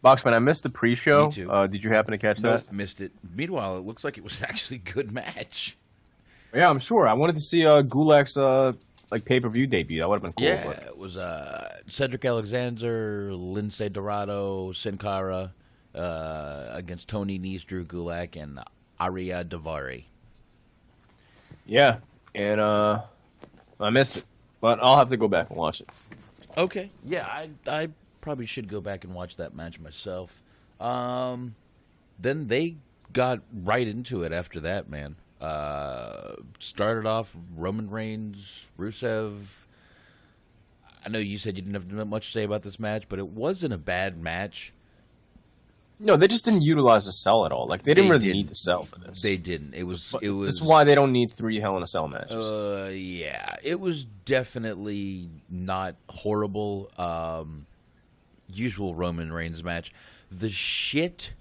Boxman, I missed the pre-show. Me too. Did you happen to catch Nope, that? missed it. Meanwhile, it looks like it was actually a good match. Yeah, I'm sure. I wanted to see Gulak's pay-per-view debut. That would have been cool. Yeah, but... it was Cedric Alexander, Lince Dorado, Sin Cara against Tony Nese, Drew Gulak, and Arya Daivari. Yeah, and I missed it, but I'll have to go back and watch it. Okay. Yeah, I probably should go back and watch that match myself. Then they got right into it after that, man. Started off Roman Reigns, Rusev. I know you said you didn't have much to say about this match, but it wasn't a bad match. No, they just didn't utilize the cell at all. Like they didn't really need the cell for this. They didn't. It was. This is why they don't need 3 Hell in a Cell matches. Yeah, it was definitely not horrible. Usual Roman Reigns match. The shit.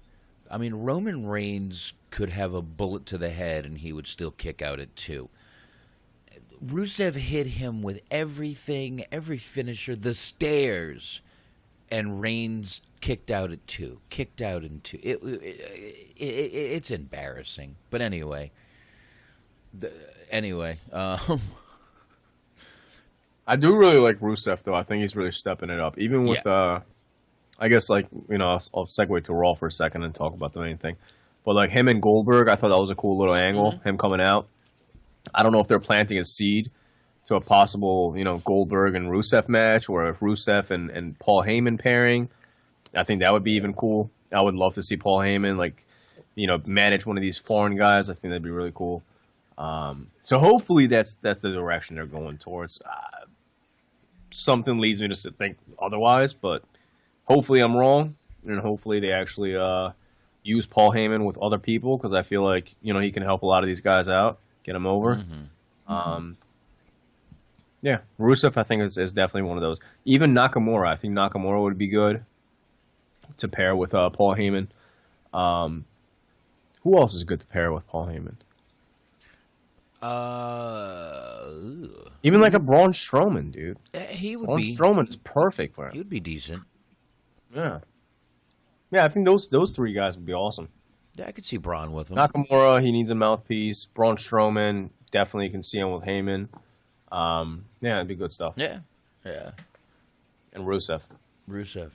I mean, Roman Reigns could have a bullet to the head and he would still kick out at 2. Rusev hit him with everything, every finisher, the stairs, and Reigns kicked out at 2. Kicked out in 2. It's embarrassing. But anyway. I do really like Rusev, though. I think he's really stepping it up. Even with, I guess, I'll segue to Raw for a second and talk about the main thing. But, him and Goldberg, I thought that was a cool little angle, him coming out. I don't know if they're planting a seed to a possible, Goldberg and Rusev match, or if Rusev and Paul Heyman pairing. I think that would be even cool. I would love to see Paul Heyman, manage one of these foreign guys. I think that'd be really cool. So hopefully that's the direction they're going towards. Something leads me to think otherwise, but hopefully I'm wrong, and hopefully they actually use Paul Heyman with other people, because I feel like he can help a lot of these guys out, get them over. Yeah, Rusev I think is definitely one of those. Even Nakamura, I think Nakamura would be good to pair with Paul Heyman. Who else is good to pair with Paul Heyman? Even a Braun Strowman, dude. He would Braun be. Strowman is perfect for him. He would be decent. Yeah. Yeah, I think those 3 guys would be awesome. Yeah, I could see Braun with him. Nakamura, he needs a mouthpiece. Braun Strowman, definitely can see him with Heyman. Yeah, it'd be good stuff. Yeah. And Rusev.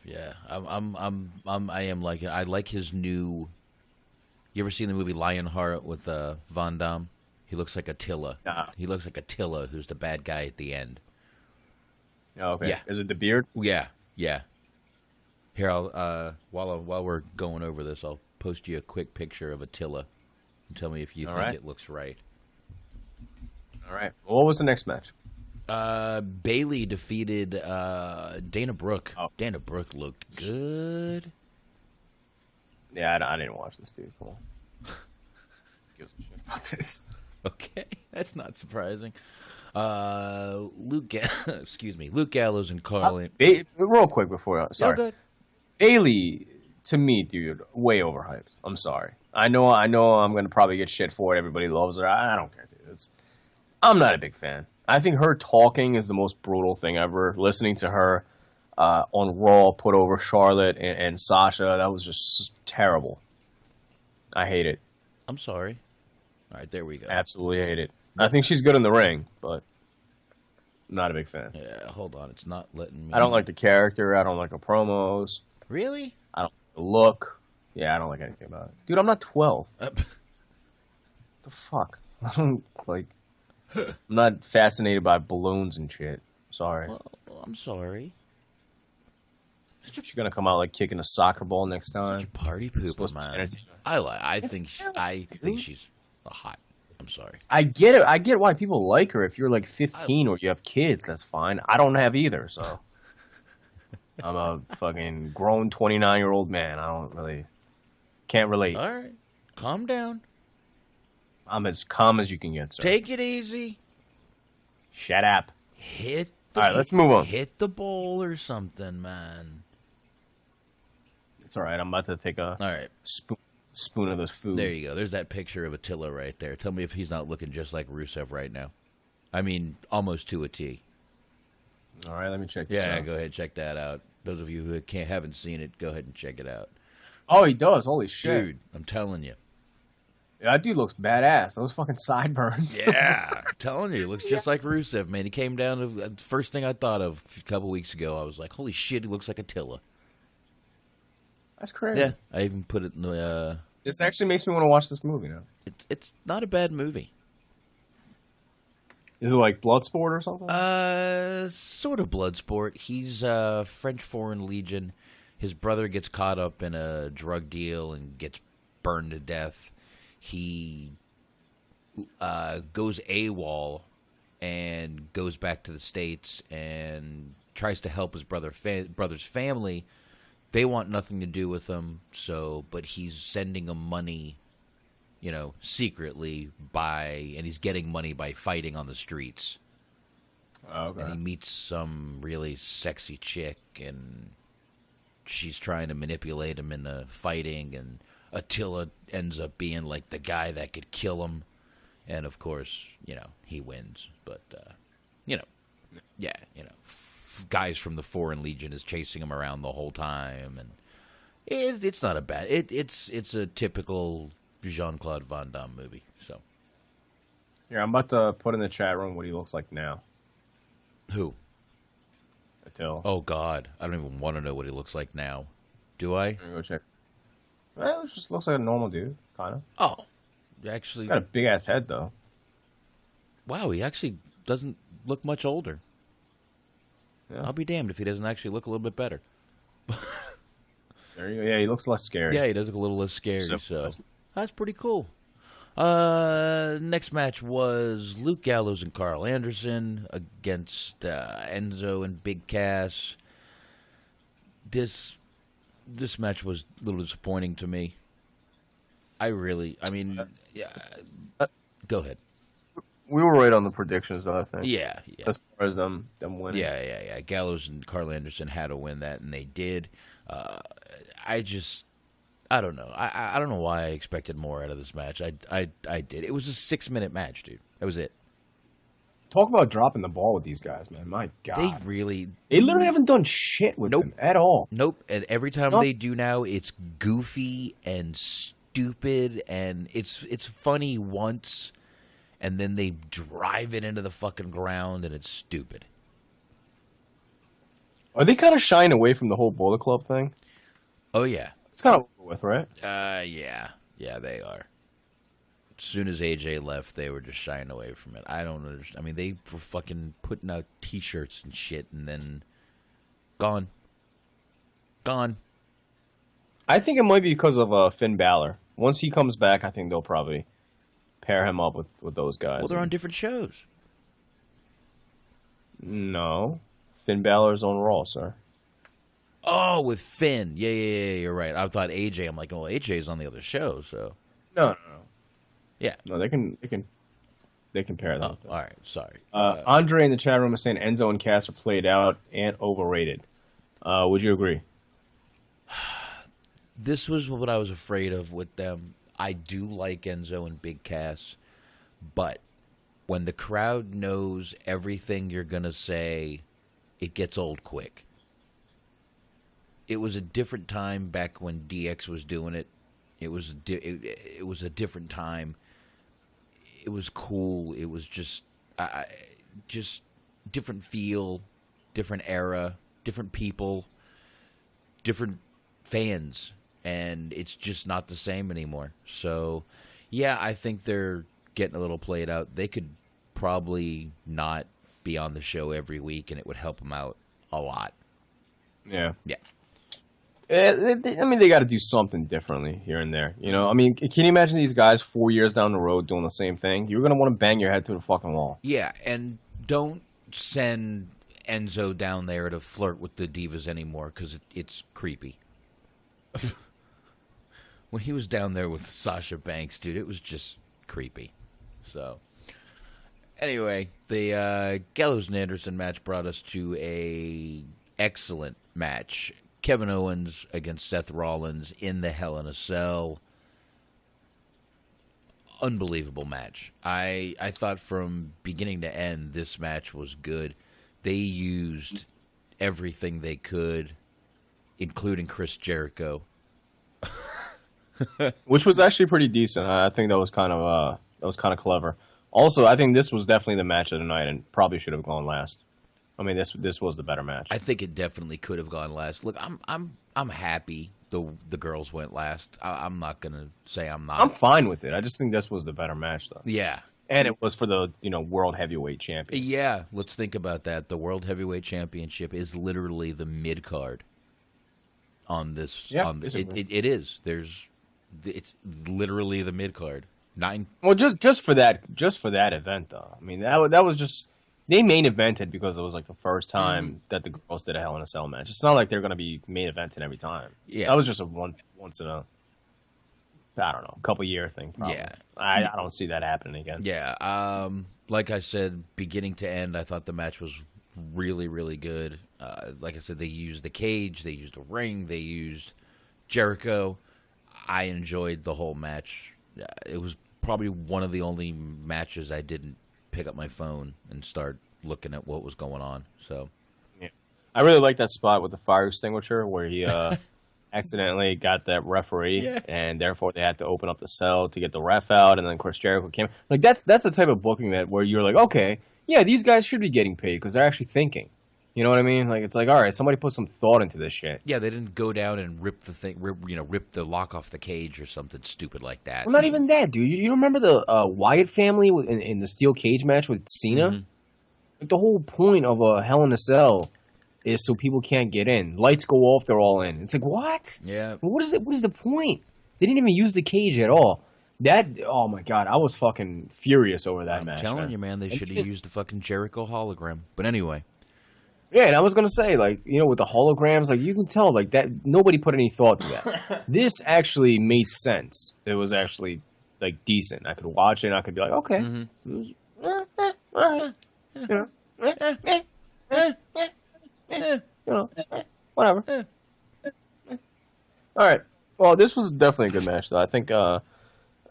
Yeah. I am liking. I like his new. You ever seen the movie Lionheart with Van Damme? He looks like Attila. He looks like Attila, who's the bad guy at the end. Oh, okay. Yeah. Is it the beard? Yeah. Here, I'll while we're going over this, I'll post you a quick picture of Attila and tell me if you think it looks right. All right. Well, what was the next match? Bayley defeated Dana Brooke. Oh. Dana Brooke looked good. Yeah, I didn't watch this, dude. Come on. Gives a shit about this. Okay, that's not surprising. Luke Gallows and Carlin. Real quick before, sorry. Good. Bayley, to me, dude, way overhyped. I'm sorry. I know I'm going to probably get shit for it. Everybody loves her. I don't care, dude. I'm not a big fan. I think her talking is the most brutal thing ever. Listening to her on Raw put over Charlotte and Sasha, that was just terrible. I hate it. I'm sorry. All right, there we go. Absolutely hate it. I think she's good in the ring, but I'm not a big fan. Yeah, hold on. It's not letting me... I don't like the character. I don't like her promos. Really? I don't like the look. Yeah, I don't like anything about it. Dude, I'm not 12. The fuck? I don't, I'm not fascinated by balloons and shit. Sorry. Well, I'm sorry. She's gonna come out kicking a soccer ball next time. Such a party pooper, man. I think she's hot. I'm sorry. I get it. I get why people like her. If you're 15 or you have kids, that's fine. I don't have either, so I'm a fucking grown 29-year-old man. Can't relate. All right, calm down. I'm as calm as you can get, sir. Take it easy. Shut up. All right, let's move on. Hit the bowl or something, man. It's all right. I'm about to take a spoon of this food. There you go. There's that picture of Attila right there. Tell me if he's not looking just like Rusev right now. I mean, almost to a T. All right, let me check this out. Yeah, go ahead. Check that out. Those of you who haven't seen it, go ahead and check it out. Oh, he does. Holy shit. Dude, I'm telling you. Yeah, that dude looks badass. Those fucking sideburns. Yeah, I'm telling you. He looks just like Rusev, man. He came down to the first thing I thought of a couple weeks ago. I was like, holy shit, he looks like Attila. That's crazy. Yeah, I even put it in the... This actually makes me want to watch this movie now. It's not a bad movie. Is it like Bloodsport or something? Sort of Bloodsport. He's French Foreign Legion. His brother gets caught up in a drug deal and gets burned to death. He goes AWOL and goes back to the States and tries to help his brother's family. They want nothing to do with him, but he's sending them money, secretly and he's getting money by fighting on the streets. Okay. And he meets some really sexy chick, and she's trying to manipulate him into fighting, and Attila ends up being like the guy that could kill him. And of course, he wins. But, guys from the Foreign Legion is chasing him around the whole time. And it's not a bad, it's a typical Jean-Claude Van Damme movie. So, here, I'm about to put in the chat room what he looks like now. Who? Attila. Oh God, I don't even want to know what he looks like now. Do I? Let me go check. Well, it just looks like a normal dude, kind of. Oh, actually, got a big ass head though. Wow, he actually doesn't look much older. Yeah. I'll be damned if he doesn't actually look a little bit better. There you go. Yeah, he looks less scary. Yeah, he does look a little less scary. So that's pretty cool. Next match was Luke Gallows and Carl Anderson against Enzo and Big Cass. This match was a little disappointing to me. Go ahead. We were right on the predictions, though, I think. Yeah. As far as them winning. Yeah. Gallows and Carl Anderson had to win that, and they did. I don't know. I don't know why I expected more out of this match. I did. It was a 6-minute match, dude. That was it. Talk about dropping the ball with these guys, man. My God. They literally haven't done shit with them at all. Nope. And every time they do now, it's goofy and stupid, and it's funny once, and then they drive it into the fucking ground, and it's stupid. Are they kind of shying away from the whole Bullet Club thing? Oh, yeah. It's kind of over with, right? Yeah. Yeah, they are. As soon as AJ left, they were just shying away from it. I don't understand. I mean, they were fucking putting out T-shirts and shit, and then gone. I think it might be because of Finn Balor. Once he comes back, I think they'll probably pair him up with those guys. Well, they're on different shows. No. Finn Balor's on Raw, sir. Oh, with Finn. Yeah, you're right. I thought AJ. I'm like, well, AJ's on the other show, so. No. Yeah. No, they can pair them. Oh, all right, sorry. Andre in the chat room is saying Enzo and Cass are played out and overrated. Would you agree? This was what I was afraid of with them. I do like Enzo and Big Cass, but when the crowd knows everything you're going to say, it gets old quick. It was a different time back when DX was doing it. It was a different time. It was cool. It was just different feel, different era, different people, different fans, and it's just not the same anymore. So, yeah, I think they're getting a little played out. They could probably not be on the show every week, and it would help them out a lot. Yeah. Yeah. I mean, they got to do something differently here and there. You know, I mean, can you imagine these guys 4 years down the road doing the same thing? You're going to want to bang your head to the fucking wall. Yeah, and don't send Enzo down there to flirt with the divas anymore because it's creepy. When he was down there with Sasha Banks, dude, it was just creepy. So, anyway, the Gallows and Anderson match brought us to a excellent match. Kevin Owens against Seth Rollins in the Hell in a Cell. Unbelievable match. I thought from beginning to end this match was good. They used everything they could including Chris Jericho. Which was actually pretty decent. I think that was kind of clever. Also, I think this was definitely the match of the night and probably should have gone last. I mean, this was the better match. I think it definitely could have gone last. Look, I'm happy the girls went last. I'm not gonna say I'm not. I'm fine with it. I just think this was the better match, though. Yeah, and it was for the World Heavyweight Champion. Yeah, let's think about that. The World Heavyweight Championship is literally the mid card on this. Yeah, it is. It's literally the mid card. Well, just for that event, though. I mean, that was just they main evented because it was like the first time that the girls did a Hell in a Cell match. It's not like they're going to be main evented every time. Yeah, that was just a once in a couple year thing. Probably. Yeah, I don't see that happening again. Yeah, like I said, beginning to end, I thought the match was really, really good. Like I said, they used the cage, they used a ring, they used Jericho. I enjoyed the whole match. It was probably one of the only matches I didn't pick up my phone and start looking at what was going on. So, yeah. I really like that spot with the fire extinguisher where he accidentally got that referee, and therefore they had to open up the cell to get the ref out, and then Chris Jericho came. Like that's the type of booking where you're like, okay, yeah, these guys should be getting paid because they're actually thinking. You know what I mean? Like it's like, all right, somebody put some thought into this shit. Yeah, they didn't go down and rip the lock off the cage or something stupid like that. Well, not even that, dude. You remember the Wyatt family in the steel cage match with Cena? Mm-hmm. Like the whole point of a Hell in a Cell is so people can't get in. Lights go off, they're all in. It's like, what? Yeah. What is the point? They didn't even use the cage at all. Oh my god, I was fucking furious over that match. I'm telling you, man, they should have used the fucking Jericho hologram. But anyway. Yeah, and I was gonna say, like, with the holograms, like you can tell, like that nobody put any thought to that. This actually made sense. It was actually like decent. I could watch it and I could be like, okay. Whatever. All right. Well, this was definitely a good match, though. I think, and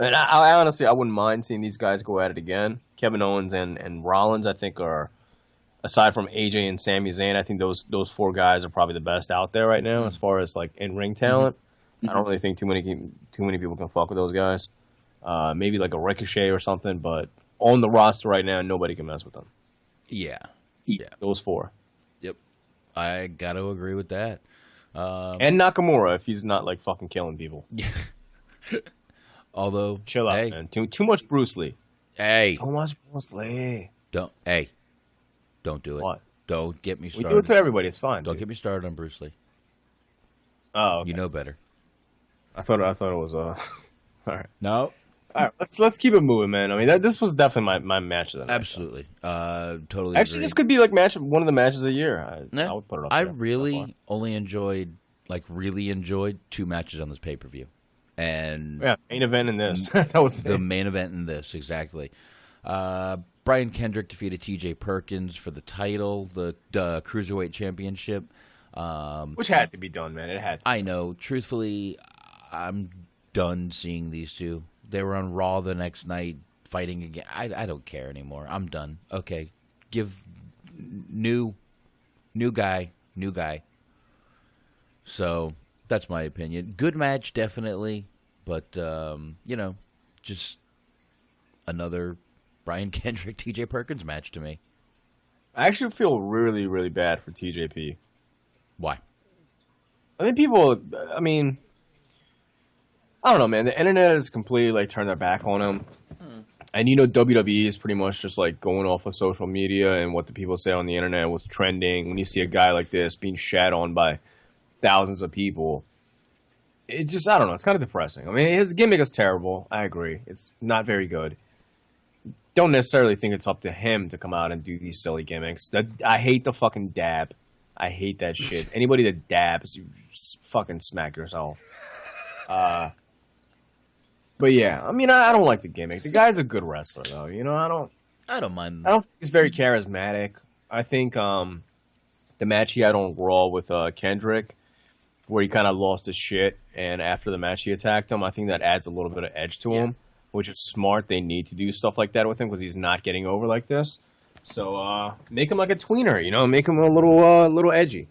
I honestly, I wouldn't mind seeing these guys go at it again. Kevin Owens and Rollins, I think, are, aside from AJ and Sami Zayn, I think those four guys are probably the best out there right now as far as like in ring talent. I don't really think too many people can fuck with those guys. Maybe like a Ricochet or something, but on the roster right now, nobody can mess with them. Yeah. Those four. Yep, I got to agree with that. And Nakamura, if he's not like fucking killing people. Yeah. Although, chill out, man. Too much Bruce Lee. Hey, too much Bruce Lee. Don't do it. What? Don't get me started. We do it to everybody. It's fine. Don't get me started on Bruce Lee. Oh, okay. You know better. I thought it was all right. No. All right, let's keep it moving, man. I mean, this was definitely my match of the night. Absolutely. Totally. Actually, agree. This could be like one of the matches of the year. I would put it up. I there. really only enjoyed two matches on this pay-per-view. And main event in this. That was the main event in this, exactly. Brian Kendrick defeated TJ Perkins for the title, the Cruiserweight Championship. Which had to be done, man. It had to. I know. Truthfully, I'm done seeing these two. They were on Raw the next night fighting again. I don't care anymore. I'm done. Okay. Give new guy. So that's my opinion. Good match, definitely. But, just another Brian Kendrick, TJ Perkins match to me. I actually feel really, really bad for TJP. Why? I think people, I don't know, man. The internet has completely turned their back on him. And WWE is pretty much just going off of social media and what the people say on the internet, what's trending. When you see a guy like this being shat on by thousands of people, it's just, I don't know, it's kind of depressing. I mean, his gimmick is terrible. I agree. It's not very good. Don't necessarily think it's up to him to come out and do these silly gimmicks. I hate the fucking dab. I hate that shit. Anybody that dabs, you fucking smack yourself. But yeah, I don't like the gimmick. The guy's a good wrestler, though. I don't mind. I don't think he's very charismatic. I think the match he had on Raw with Kendrick, where he kind of lost his shit, and after the match he attacked him, I think that adds a little bit of edge to him, which is smart. They need to do stuff like that with him because he's not getting over like this. So make him like a tweener, make him a little edgy.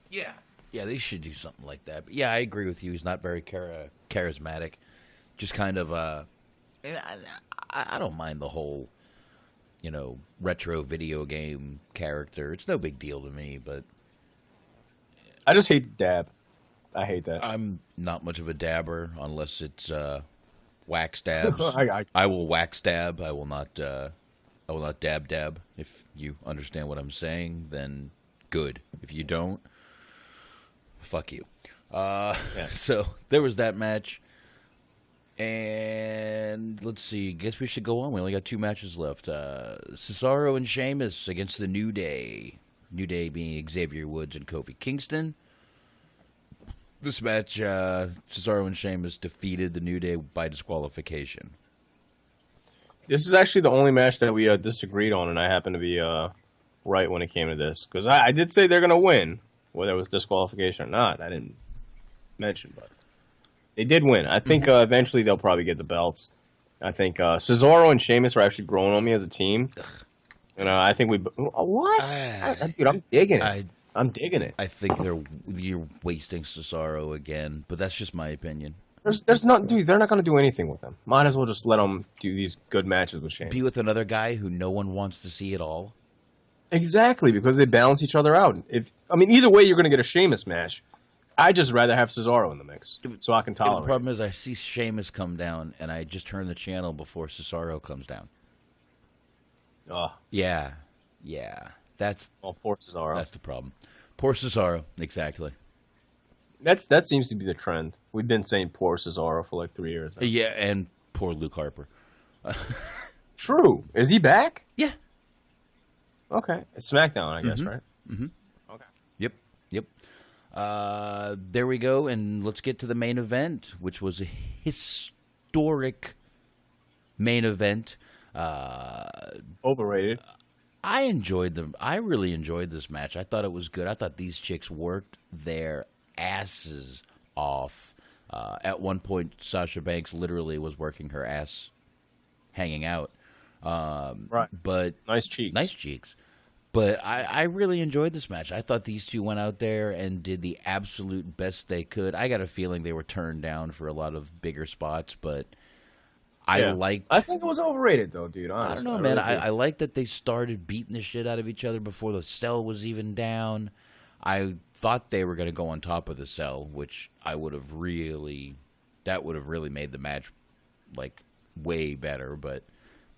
Yeah. Yeah, they should do something like that. But yeah, I agree with you. He's not very charismatic. Just kind of, I don't mind the whole, retro video game character. It's no big deal to me, but I just hate the dab. I hate that. I'm not much of a dabber unless it's wax dabs. I I will wax dab. I will not dab. If you understand what I'm saying, then good. If you don't, fuck you. So there was that match. And let's see. Guess we should go on. We only got 2 matches left. Cesaro and Sheamus against the New Day. New Day being Xavier Woods and Kofi Kingston. This match, Cesaro and Sheamus defeated the New Day by disqualification. This is actually the only match that we disagreed on, and I happen to be right when it came to this. Because I did say they're going to win, whether it was disqualification or not. I didn't mention, but they did win. I think eventually they'll probably get the belts. I think Cesaro and Sheamus are actually growing on me as a team. And I think we... What? Dude, I'm digging it. I'm digging it. I think you're wasting Cesaro again, but that's just my opinion. There's not, dude. They're not going to do anything with him. Might as well just let them do these good matches with Sheamus. Be with another guy who no one wants to see at all. Exactly, because they balance each other out. Either way, you're going to get a Sheamus match. I'd just rather have Cesaro in the mix, so I can tolerate. The problem is, I see Sheamus come down, and I just turn the channel before Cesaro comes down. Oh, yeah. That's poor Cesaro. That's the problem. Poor Cesaro, exactly. That seems to be the trend. We've been saying poor Cesaro for like 3 years now. Yeah, and poor Luke Harper. True. Is he back? Yeah. Okay. It's SmackDown, I guess, right? Mm-hmm. Okay. Yep. There we go, and let's get to the main event, which was a historic main event. Overrated. I really enjoyed this match. I thought it was good. I thought these chicks worked their asses off. At one point, Sasha Banks literally was working her ass hanging out. Right. But nice cheeks. But I really enjoyed this match. I thought these two went out there and did the absolute best they could. I got a feeling they were turned down for a lot of bigger spots, but I think it was overrated, though, dude. Honestly. I don't know, man. I like that they started beating the shit out of each other before the cell was even down. I thought they were going to go on top of the cell, which that would have really made the match like way better. But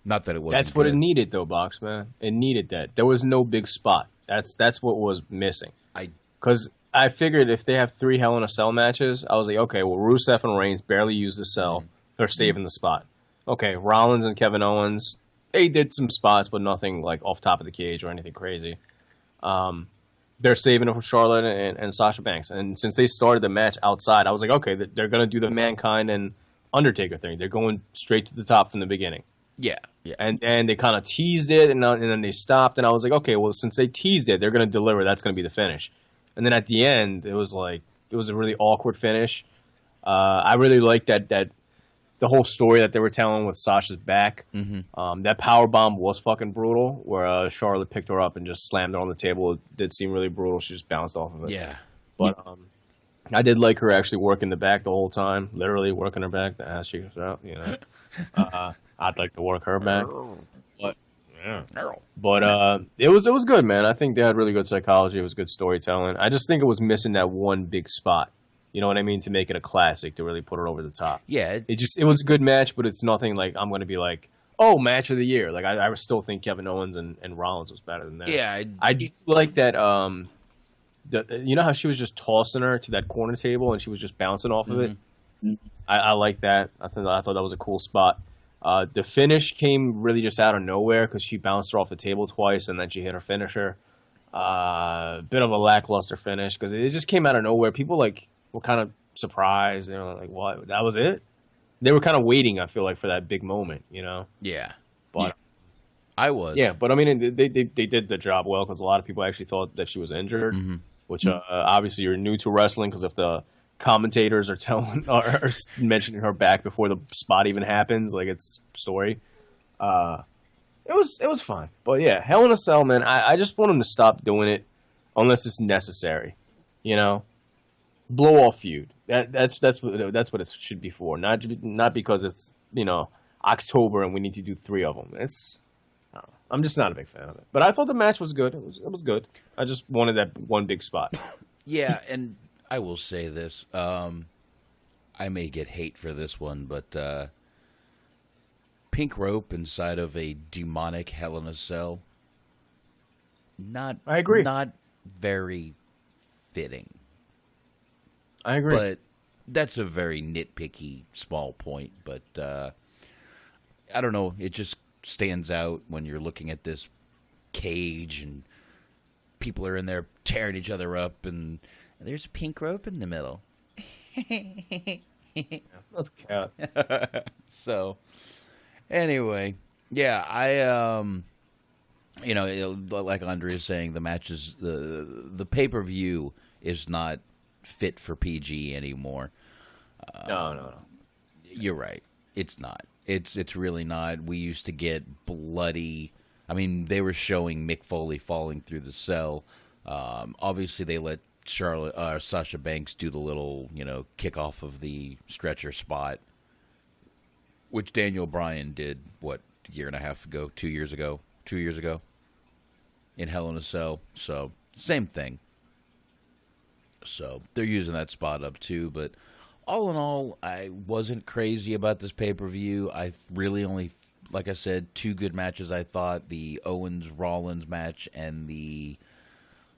not that it wasn't. That's what it needed, though, Boxman. It needed that. There was no big spot. That's what was missing. Because I figured if they have 3 Hell in a Cell matches, I was like, okay, well, Rusev and Reigns barely used the cell. They're saving the spot. Okay, Rollins and Kevin Owens, they did some spots, but nothing like off top of the cage or anything crazy. They're saving it for Charlotte and Sasha Banks. And since they started the match outside, I was like, okay, they're going to do the Mankind and Undertaker thing. They're going straight to the top from the beginning. Yeah. And they kind of teased it, and then they stopped. And I was like, okay, well, since they teased it, they're going to deliver. That's going to be the finish. And then at the end, it was a really awkward finish. I really liked that the whole story that they were telling with Sasha's back. Mm-hmm. That powerbomb was fucking brutal, where Charlotte picked her up and just slammed her on the table. It did seem really brutal. She just bounced off of it. Yeah. But I did like her actually working the back the whole time, literally working her back. The ass cheeks out, I'd like to work her back. But it was good, man. I think they had really good psychology. It was good storytelling. I just think it was missing that one big spot. You know what I mean? To make it a classic, to really put it over the top. Yeah. It was a good match, but it's nothing like I'm going to be like, oh, match of the year. Like I still think Kevin Owens and Rollins was better than that. Yeah. I do like that. You know how she was just tossing her to that corner table and she was just bouncing off of it? I like that. I thought that was a cool spot. The finish came really just out of nowhere because she bounced her off the table twice and then she hit her finisher. Bit of a lackluster finish because it just came out of nowhere. People were kind of surprised. They were like, what? That was it? They were kind of waiting, I feel like, for that big moment, you know? Yeah. But I was. Yeah, but I mean, they did the job well because a lot of people actually thought that she was injured, which obviously you're new to wrestling because if the commentators are mentioning her back before the spot even happens, like it's story. It was fun. But yeah, Hell in a Cell, man, I just want them to stop doing it unless it's necessary, you know? blow off feud. That's what it should be for. Not because it's October and we need to do 3 of them. I'm just not a big fan of it. But I thought the match was good. It was good. I just wanted that one big spot. Yeah, and I will say this. I may get hate for this one, but pink rope inside of a demonic Hell in a Cell. I agree. Not very fitting. I agree. But that's a very nitpicky small point. But I don't know. It just stands out when you're looking at this cage and people are in there tearing each other up, and there's a pink rope in the middle. Let's count. So, anyway, yeah, I like Andre is saying, the matches, the pay-per-view is not fit for PG anymore. No. You're right. It's not. It's really not. We used to get bloody. I mean, they were showing Mick Foley falling through the cell. Obviously, they let Sasha Banks do the little, kick off of the stretcher spot, which Daniel Bryan did, a year and a half ago, 2 years ago, in Hell in a Cell. So, same thing. So, they're using that spot up too, but all in all, I wasn't crazy about this pay-per-view. I really only, like I said, 2 good matches, I thought. The Owens-Rollins match and the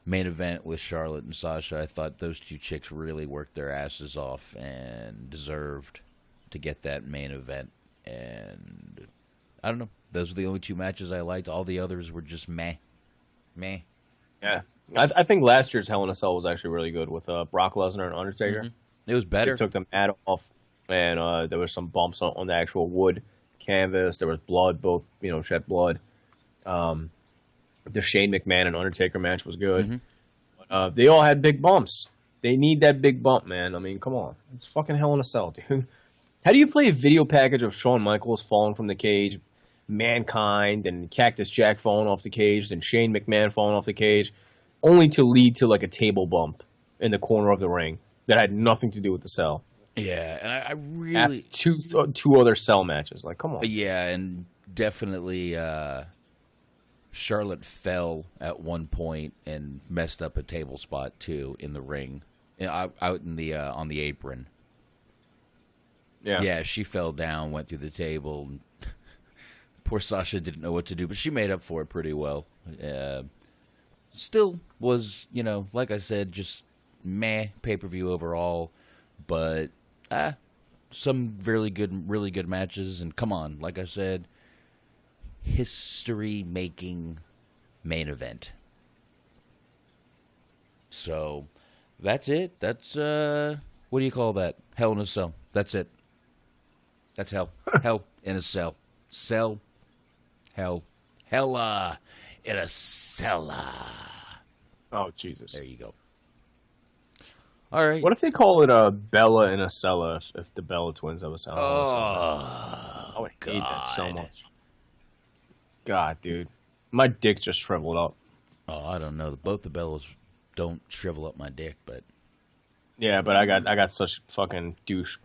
main event with Charlotte and Sasha. I thought those 2 chicks really worked their asses off and deserved to get that main event. And I don't know. Those were the only 2 matches I liked. All the others were just meh. Yeah. I think last year's Hell in a Cell was actually really good with Brock Lesnar and Undertaker. Mm-hmm. It was better. They took the mat off, and there were some bumps on the actual wood canvas. There was blood, both shed blood. The Shane McMahon and Undertaker match was good. Mm-hmm. They all had big bumps. They need that big bump, man. I mean, come on. It's fucking Hell in a Cell, dude. How do you play a video package of Shawn Michaels falling from the cage, Mankind, and Cactus Jack falling off the cage, and Shane McMahon falling off the cage, only to lead to like a table bump in the corner of the ring that had nothing to do with the cell? Yeah, and I really... Two other cell matches. Like, come on. Yeah, and definitely Charlotte fell at one point and messed up a table spot, too, in the ring. Out in the on the apron. Yeah, she fell down, went through the table. Poor Sasha didn't know what to do, but she made up for it pretty well. Still was, like I said, just meh pay-per-view overall, but some really good matches. And come on, like I said, history-making main event. So that's it. That's what do you call that? Hell in a Cell. That's it. That's hell. Hell in a cell. Cell. Hell. Hella in a cellar. Oh, Jesus. There you go. All right. What if they call it Bella in a cellar if the Bella twins have a cellar? I would hate that so much. God, dude. My dick just shriveled up. Oh, I don't know. Both the Bellas don't shrivel up my dick, but... Yeah, but I got such fucking douche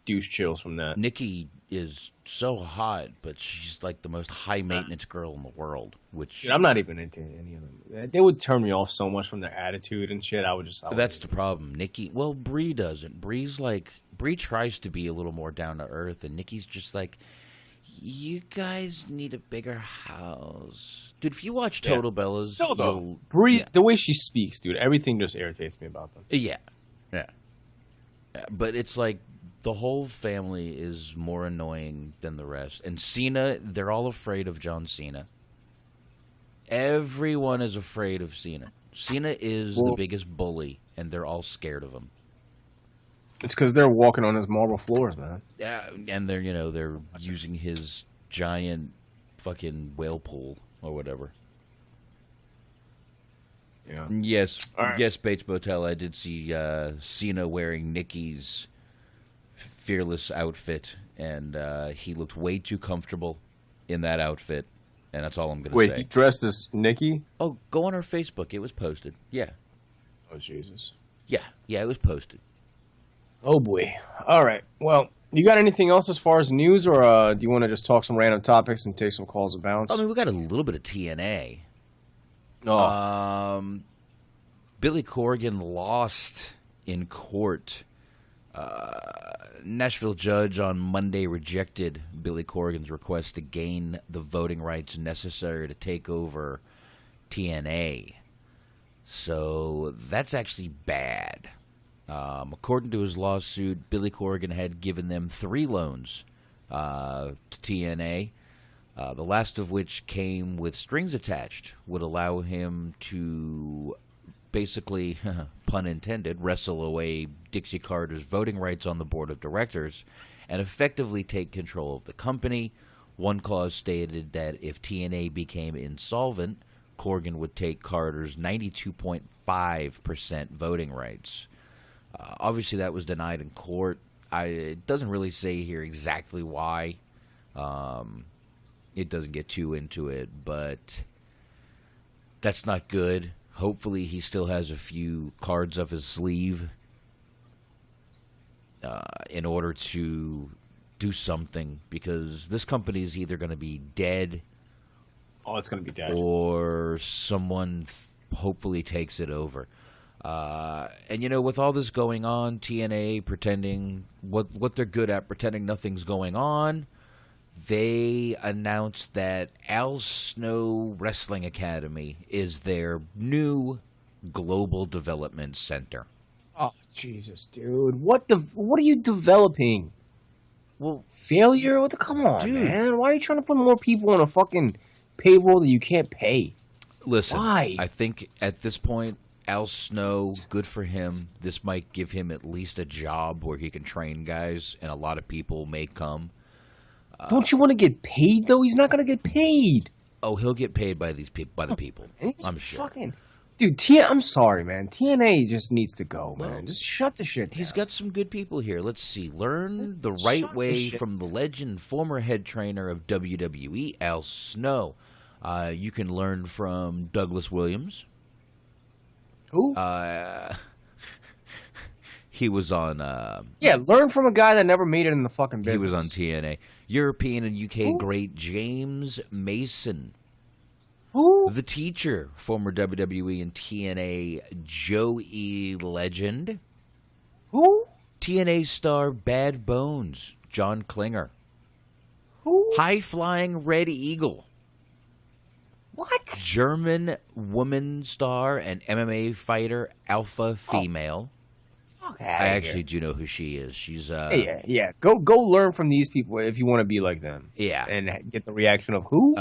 chills from that. Nikki is so hot, but she's like the most high-maintenance girl in the world, which... Dude, I'm not even into any of them. They would turn me off so much from their attitude and shit. That's the problem. Nikki... Well, Brie doesn't. Brie tries to be a little more down-to-earth, and Nikki's just like, you guys need a bigger house. Dude, if you watch Total Bellas... Still, though, Brie, the way she speaks, dude, everything just irritates me about them. Yeah. But it's like... The whole family is more annoying than the rest. And Cena, they're all afraid of John Cena. Everyone is afraid of Cena. Cena is the biggest bully, and they're all scared of him. It's because they're walking on his marble floors, man. Yeah, and they're using his giant fucking whale pool or whatever. Yeah. Yes, yes, Bates Motel. I did see Cena wearing Nikki's fearless outfit, and he looked way too comfortable in that outfit, and that's all I'm going to say. Wait, he dressed as Nikki? Oh, go on our Facebook. It was posted. Yeah. Oh, Jesus. Yeah, it was posted. Oh boy. All right. Well, you got anything else as far as news, or do you want to just talk some random topics and take some calls and bounce? I mean, we got a little bit of TNA. Oh. Billy Corgan lost in court. Nashville judge on Monday rejected Billy Corgan's request to gain the voting rights necessary to take over TNA. So that's actually bad. According to his lawsuit, Billy Corgan had given them 3 loans to TNA, the last of which came with strings attached, would allow him to basically, pun intended, wrestle away Dixie Carter's voting rights on the board of directors and effectively take control of the company. One clause stated that if TNA became insolvent, Corgan would take Carter's 92.5% voting rights. Obviously, that was denied in court. It doesn't really say here exactly why. It doesn't get too into it, but that's not good. Hopefully, he still has a few cards up his sleeve in order to do something, because this company is either going to be dead. Oh, it's going to be dead. Or someone hopefully takes it over. And, with all this going on, TNA pretending what they're good at, pretending nothing's going on, they announced that Al Snow Wrestling Academy is their new global development center. Oh, Jesus, dude. What are you developing? Well, failure? Come on, dude. Man. Why are you trying to put more people on a fucking payroll that you can't pay? Listen, why? I think at this point, Al Snow, good for him. This might give him at least a job where he can train guys, and a lot of people may come. Don't you want to get paid, though? He's not going to get paid. Oh, he'll get paid by these people, by the people. I'm sure. Dude, I'm sorry, man. TNA just needs to go, man. Just shut the shit down. He's got some good people here. Let's see. Learn the right way from the legend, former head trainer of WWE, Al Snow. You can learn from Douglas Williams. Who? He was on... learn from a guy that never made it in the fucking business. He was on TNA. European and UK great James Mason. Who? The Teacher, former WWE and TNA Joey legend. Who? TNA star Bad Bones, John Klinger. Who? High-flying Red Eagle. What? German woman star and MMA fighter, alpha female. I actually do know who she is. She's yeah. Go learn from these people if you want to be like them. Yeah, and get the reaction of who?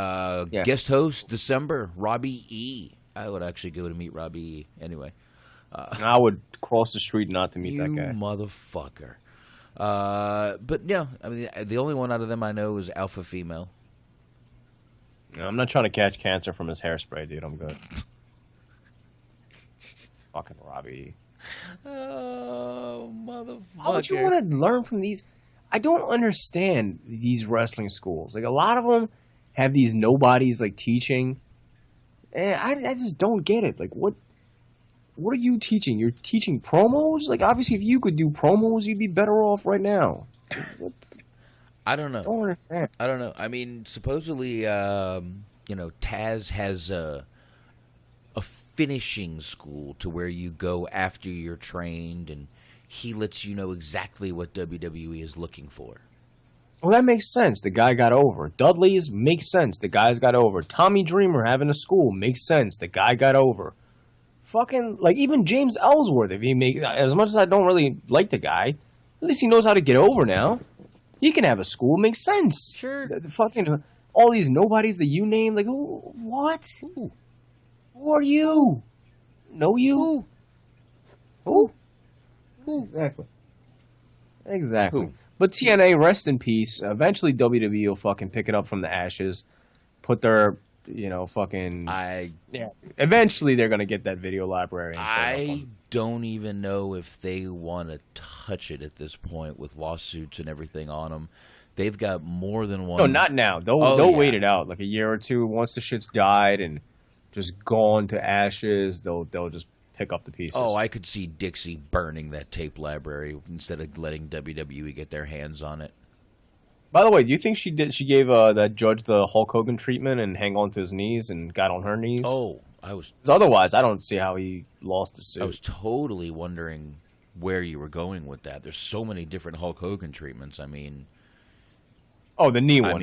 Guest host December, Robbie E. I would actually go to meet Robbie E. Anyway, I would cross the street not to meet that guy. You motherfucker. But yeah, I mean, the only one out of them I know is alpha female. I'm not trying to catch cancer from his hairspray, dude. I'm good. Fucking Robbie. Oh, motherfucker. Why would you want to learn from these? I don't understand these wrestling schools. Like, a lot of them have these nobodies, like, teaching. And I just don't get it. Like, what are you teaching? You're teaching promos? Like, obviously, if you could do promos, you'd be better off right now. I don't know. Don't understand. I don't know. I mean, supposedly, Taz has a finishing school to where you go after you're trained, and he lets you know exactly what WWE is looking for. Well, that makes sense. The guy got over. Dudley's makes sense. The guy's got over. Tommy Dreamer having a school makes sense. The guy got over. Fucking, like, even James Ellsworth, as much as I don't really like the guy, at least he knows how to get over now. He can have a school. Makes sense. Sure. Fucking all these nobodies that you name, like, what? Who are you? Know you? Who? Exactly. Who? But TNA, rest in peace. Eventually WWE will fucking pick it up from the ashes. Put their, eventually they're going to get that video library. I don't even know if they want to touch it at this point with lawsuits and everything on them. They've got more than one. No, not now. They'll wait it out like a year or two. Once the shit's died and just gone to ashes, they'll just pick up the pieces. Oh, I could see Dixie burning that tape library instead of letting WWE get their hands on it. By the way, do you think she gave that judge the Hulk Hogan treatment and hang on to his knees and got on her knees? Oh, 'Cause otherwise, I don't see how he lost the suit. I was totally wondering where you were going with that. There's so many different Hulk Hogan treatments. I mean, the knee one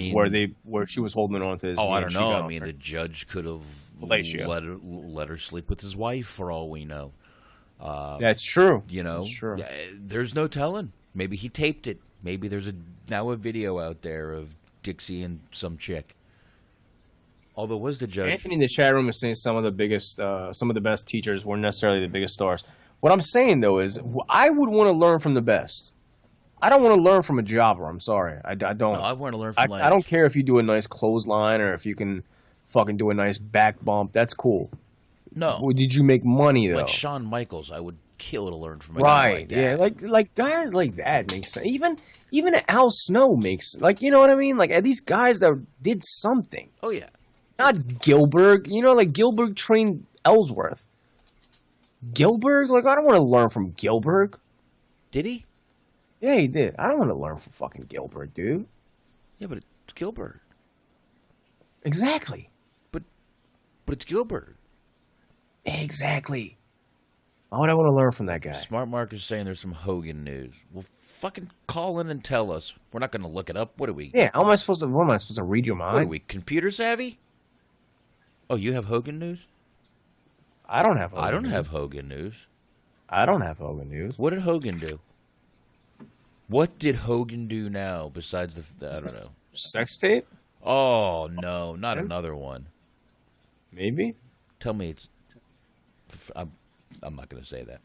where she was holding on to his knee. I don't know. I mean, the judge could have Fellatio. let her sleep with his wife for all we know. That's true. You know, That's true. There's no telling. Maybe he taped it. Maybe there's now a video out there of Dixie and some chick. Although, was the judge? Anthony in the chat room is saying some of the best teachers weren't necessarily the biggest stars. What I'm saying though is, I would want to learn from the best. I don't want to learn from a jobber. I'm sorry, I don't. No, I want to learn from. I don't care if you do a nice clothesline or if you can fucking do a nice back bump. That's cool. No, did you make money though? Like Shawn Michaels, I would kill to learn from a right. guy like that. Yeah, like guys like that makes sense. Even Al Snow makes, like, you know what I mean? Like these guys that did something. Oh yeah, not Gilbert. You know, like Gilbert trained Ellsworth. Gilbert, like I don't want to learn from Gilbert. Did he? Yeah, he did. I don't want to learn from fucking Gilbert, dude. Yeah, but it's Gilbert. Exactly. But it's Gilbert. Exactly. Why would I want to learn from that guy? Smart Mark is saying there's some Hogan news. Well, fucking call in and tell us. We're not going to look it up. What are we? Yeah, what am I supposed to read your mind? What are we, computer savvy? Oh, you have Hogan news? I don't have Hogan I don't news. have Hogan news. I don't have Hogan news. What did Hogan do? What did Hogan do now besides I don't know. Sex tape? Oh, no, not another one. Maybe? Tell me it's... I'm not going to say that.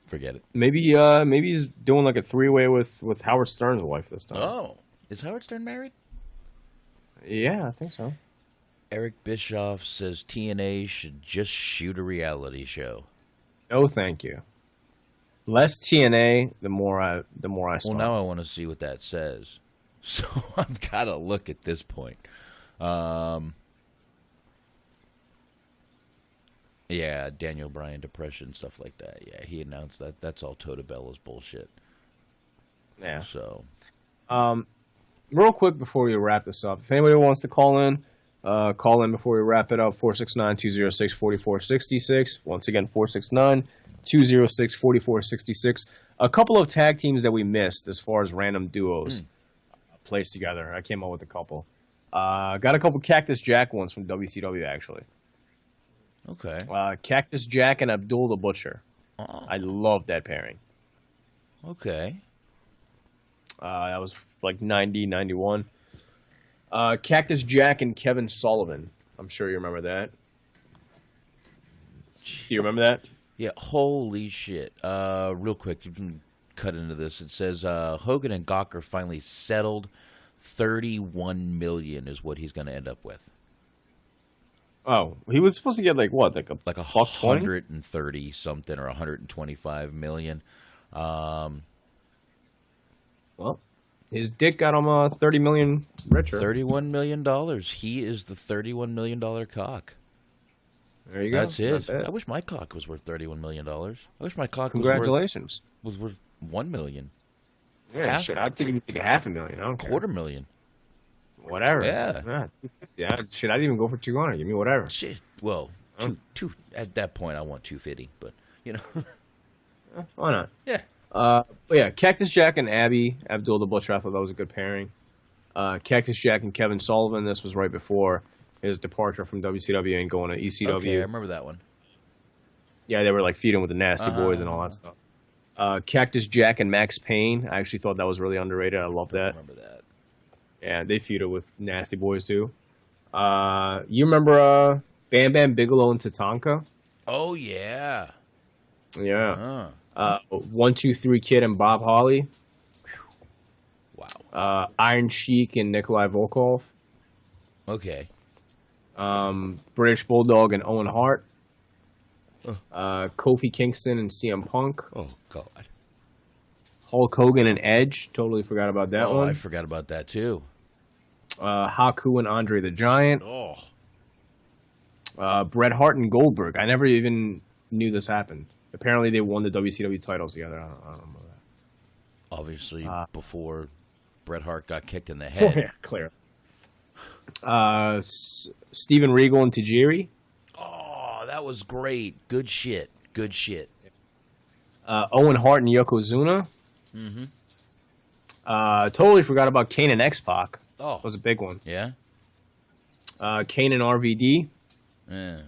Forget it. Maybe he's doing like a three-way with Howard Stern's wife this time. Oh. Is Howard Stern married? Yeah, I think so. Eric Bischoff says TNA should just shoot a reality show. No, thank you. Less TNA, the more I smile. Well, now I want to see what that says. So I've got to look at this point. Yeah, Daniel Bryan depression, stuff like that. Yeah, he announced that. That's all Tota Bella's bullshit. Yeah. So, real quick before we wrap this up, if anybody wants to call in before we wrap it up. 469-206-4466. Once again, 469-206-4466. A couple of tag teams that we missed as far as random duos placed together. I came up with a couple. Got a couple Cactus Jack ones from WCW, actually. Okay. Cactus Jack and Abdul the Butcher. Oh. I love that pairing. Okay. That was like 90, 91. Cactus Jack and Kevin Sullivan. I'm sure you remember that. Do you remember that? Yeah, holy shit. Real quick, you can cut into this. It says Hogan and Gawker finally settled. $31 million is what he's going to end up with. Oh, he was supposed to get like what, like a $130 something or $125 million. Well, his dick got him $30 million richer. $31 million. He is the $31 million cock. There you go. That's it. I wish my cock was worth $31 million. I wish my cock Congratulations. was worth $1 million. Yeah, shit. I'd take $500,000. I don't care. $250,000. Whatever. Yeah. Yeah. Shit, I'd even go for 200. Give me whatever. Shit. Well, two at that point I want 250, but you know. Why not? Yeah. But yeah, Cactus Jack and Abdul the Butcher, I thought that was a good pairing. Cactus Jack and Kevin Sullivan, this was right before his departure from WCW and going to ECW. Okay, I remember that one. Yeah, they were like feeding with the Nasty Boys and all that stuff. Cactus Jack and Max Payne, I actually thought that was really underrated. I love that. I remember that. Yeah, they feuded with Nasty Boys too. You remember Bam Bam Bigelow and Tatanka? Oh yeah. Yeah. 1, 2, 3 Kid and Bob Holly. Wow. Iron Sheik and Nikolai Volkov. Okay. British Bulldog and Owen Hart. Kofi Kingston and CM Punk. Oh God. Hulk Hogan and Edge. Totally forgot about that one. I forgot about that too. Haku and Andre the Giant. Oh. Bret Hart and Goldberg. I never even knew this happened. Apparently, they won the WCW titles together. I don't know that. Obviously, before Bret Hart got kicked in the Oh, head. yeah, clear. Steven Regal and Tajiri. Oh, that was great. Good shit. Good shit. Owen Hart and Yokozuna. Mm-hmm. Totally forgot about Kane and X-Pac. Oh. That was a big one. Yeah? Kane and RVD. Yeah.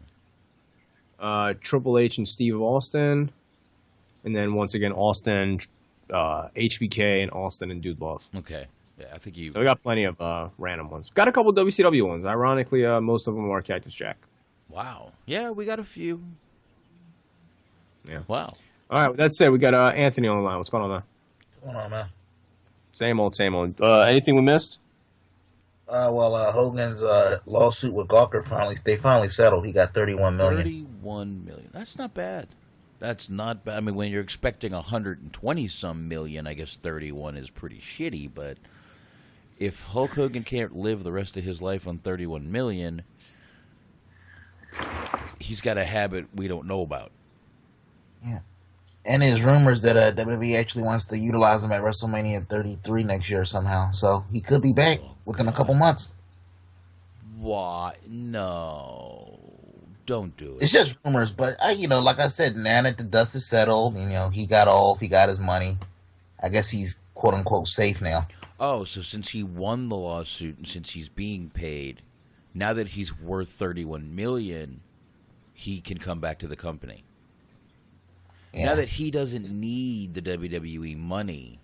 Triple H and Steve Austin. And then once again, Austin, HBK, and Austin and Dude Love. Okay. Yeah, I think you... So we got plenty of random ones. Got a couple WCW ones. Ironically, most of them are Cactus Jack. Wow. Yeah, we got a few. Yeah. Wow. All right, with that said, we got Anthony on the line. What's going on, man? What's going on, man? Same old, same old. Anything we missed? Hogan's lawsuit with Gawker finally settled. He got $31 million. $31 million. That's not bad. That's not bad. I mean, when you're expecting 120-some million, I guess 31 is pretty shitty. But if Hulk Hogan can't live the rest of his life on 31 million, he's got a habit we don't know about. Yeah. And there's rumors that WWE actually wants to utilize him at WrestleMania 33 next year somehow. So he could be back within a couple months. Why? No. Don't do it. It's just rumors, but, like I said, now that the dust is settled, he got off, he got his money. I guess he's quote-unquote safe now. Oh, so since he won the lawsuit and since he's being paid, now that he's worth $31 million, he can come back to the company. Yeah. Now that he doesn't need the WWE money,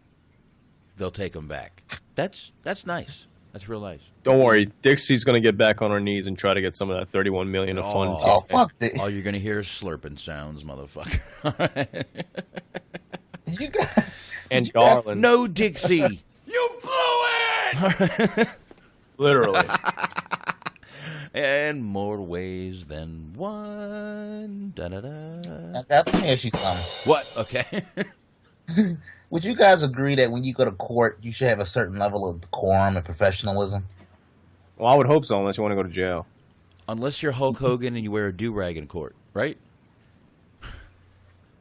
they'll take him back. That's nice. That's real nice. Don't worry, Dixie's going to get back on her knees and try to get some of that $31 million of funds. Oh, fuck it. All you're going to hear is slurping sounds, motherfucker. You got... And Garland. No, Dixie. You blew it! Literally. And more ways than one. Da-da-da. Let me ask you something. What? Okay. Would you guys agree that when you go to court, you should have a certain level of decorum and professionalism? Well, I would hope so, unless you want to go to jail. Unless you're Hulk Hogan and you wear a do-rag in court, right?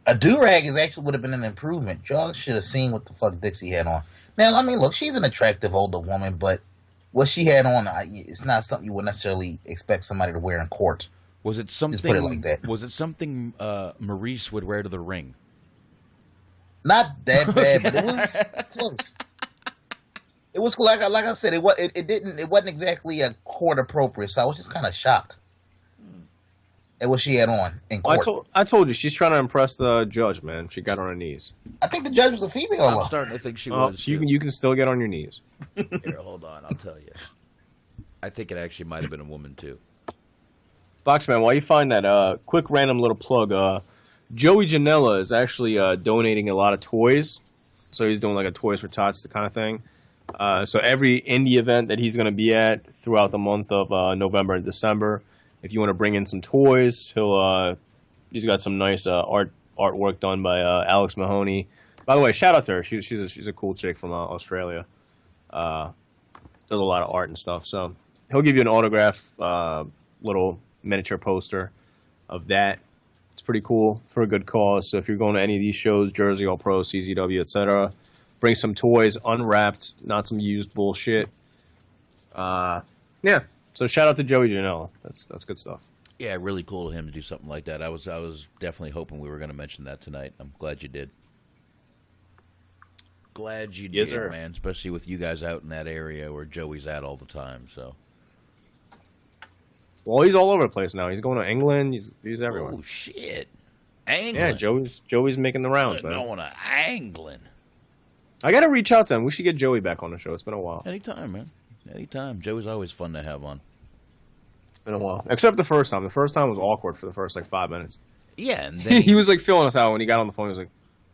A do-rag actually would have been an improvement. Y'all should have seen what the fuck Dixie had on. Now, I mean, look, she's an attractive older woman, but what she had on, it's not something you would necessarily expect somebody to wear in court. Was it something? Just put it like that. Was it something Maurice would wear to the ring? Not that bad, but it was close. It was like I said. It wasn't exactly a court appropriate. So I was just kind of shocked at what she had on in court. I told you she's trying to impress the judge, man. She got on her knees. I think the judge was a female. I'm starting to think she was. So you can still get on your knees. Here, hold on. I'll tell you. I think it actually might have been a woman too. Boxman, while you find that, quick random little plug. Joey Janela is actually donating a lot of toys. So he's doing like a Toys for Tots kind of thing. So every indie event that he's going to be at throughout the month of November and December, if you want to bring in some toys, he's got some nice artwork done by Alex Mahoney. By the way, shout out to her. She's a cool chick from Australia. Does a lot of art and stuff. So he'll give you an autograph, little miniature poster of that. It's pretty cool for a good cause. So if you're going to any of these shows, Jersey All Pro, CZW, etc., bring some toys unwrapped, not some used bullshit. Yeah. So shout out to Joey Janela. That's good stuff. Yeah, really cool of him to do something like that. I was definitely hoping we were going to mention that tonight. I'm glad you did. Glad you did, sir. Man. Especially with you guys out in that area where Joey's at all the time. So. Well, he's all over the place now. He's going to England. He's everywhere. Oh shit, England. Yeah, Joey's making the rounds, man. Going to England. I got to reach out to him. We should get Joey back on the show. It's been a while. Anytime, man. Anytime. Joey's always fun to have on. It's been a while. Except the first time. The first time was awkward for the first, 5 minutes. Yeah, and then he was, feeling us out when he got on the phone. He was like,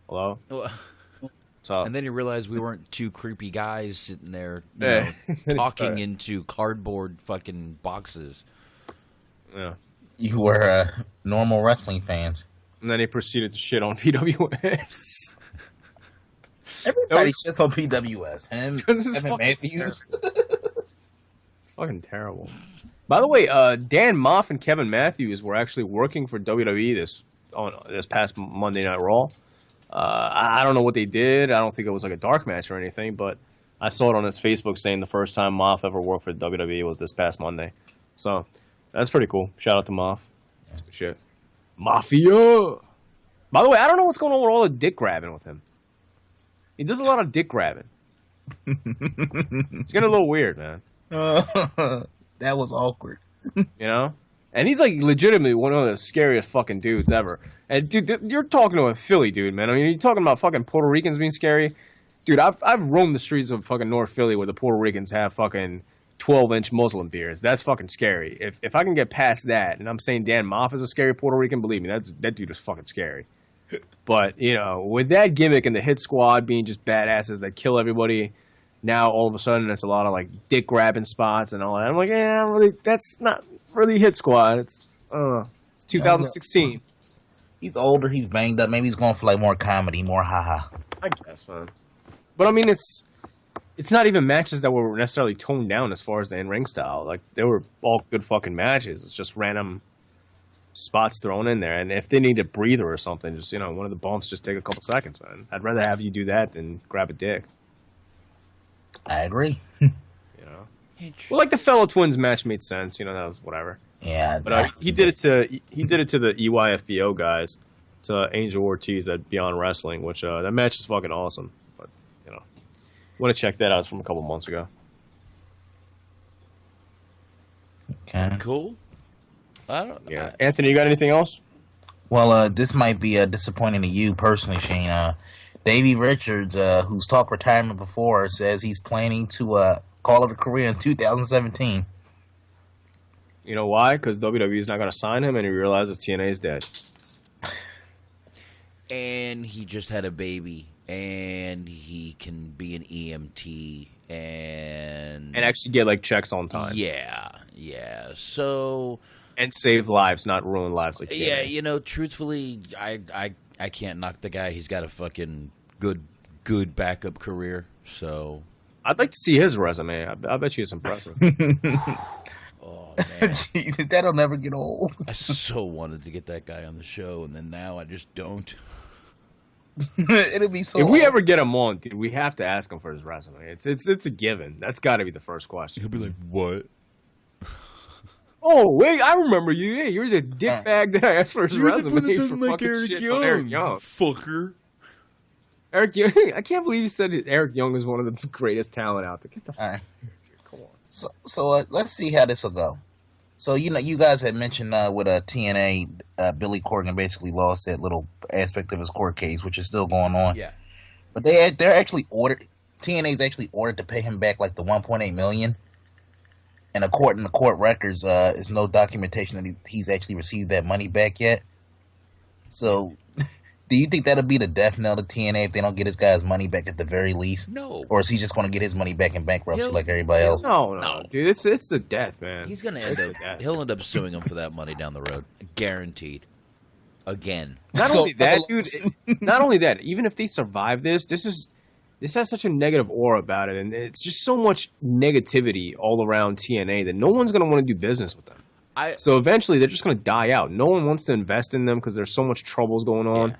hello? What's up? And then you realized we weren't two creepy guys sitting there, talking into cardboard fucking boxes. Yeah. You were normal wrestling fans. And then he proceeded to shit on PWS. Everybody shits on PWS. Him, Matthews. Fucking terrible. By the way, Dan Moff and Kevin Matthews were actually working for WWE this past Monday Night Raw. I don't know what they did. I don't think it was like a dark match or anything, but I saw it on his Facebook saying the first time Moff ever worked for WWE was this past Monday. So that's pretty cool. Shout out to Moff. That's good shit. Mafia. By the way, I don't know what's going on with all the dick grabbing with him. He does a lot of dick grabbing. It's getting a little weird, man. That was awkward. You know? And he's like legitimately one of the scariest fucking dudes ever. And dude, you're talking to a Philly dude, man. I mean, you're talking about fucking Puerto Ricans being scary. Dude, I've roamed the streets of fucking North Philly where the Puerto Ricans have fucking 12-inch Muslim beards. That's fucking scary. If I can get past that, and I'm saying Dan Moff is a scary Puerto Rican, believe me, that dude is fucking scary. But, you know, with that gimmick and the Hit Squad being just badasses that kill everybody, now all of a sudden it's a lot of like dick grabbing spots and all that. I'm like, really, that's not really Hit Squad. It's 2016. He's older. He's banged up. Maybe he's going for like more comedy, more haha. I guess, man. But I mean, it's not even matches that were necessarily toned down as far as the in-ring style. Like, they were all good fucking matches. It's just random spots thrown in there. And if they need a breather or something, just, you know, one of the bumps, just take a couple seconds, man. I'd rather have you do that than grab a dick. I agree. You know? Well, like the fellow twins match made sense. You know, that was whatever. Yeah. But he did it to the EYFBO guys, to Angel Ortiz at Beyond Wrestling, which that match is fucking awesome. But, you know, want to check that out. It's from a couple months ago. Okay. Cool. Yeah. Anthony, you got anything else? Well, this might be disappointing to you personally, Shane. Davey Richards, who's talked retirement before, says he's planning to call it a career in 2017. You know why? Because WWE is not going to sign him, and he realizes TNA is dead. And he just had a baby, and he can be an EMT, and actually get like checks on time. Yeah. So, and save lives, not ruin lives. Like TNA. Yeah, you know, truthfully, I can't knock the guy. He's got a fucking good backup career. So I'd like to see his resume. I bet you it's impressive. Oh, man. Jeez, that'll never get old. I so wanted to get that guy on the show, and then now I just don't. It'll be so. If we ever get him on, dude, we have to ask him for his resume. It's a given. That's got to be the first question. He'll be like, "What? Oh wait, I remember you. Yeah, you're the dickbag that I asked for his resume for fucking Eric shit Young. on Eric Young. Fucker. Eric Young. I can't believe you said Eric Young is one of the greatest talent out there. Get the fuck. All right. Come on. So let's see how this will go. So, you know, you guys had mentioned with TNA, Billy Corgan basically lost that little aspect of his court case, which is still going on. Yeah. But they're actually ordered. TNA's actually ordered to pay him back like the $1.8 million. And according to court records, there's no documentation that he's actually received that money back yet. So, do you think that'll be the death knell to TNA if they don't get this guy's money back at the very least? No. Or is he just going to get his money back in bankruptcy like everybody else? No, dude, it's the death, man. He's gonna end up. He'll end up suing him for that money down the road, guaranteed. Again. Not only that, dude. Not only that. Even if they survive this has such a negative aura about it, and it's just so much negativity all around TNA that no one's gonna want to do business with them. So eventually, they're just gonna die out. No one wants to invest in them because there's so much troubles going on. Yeah.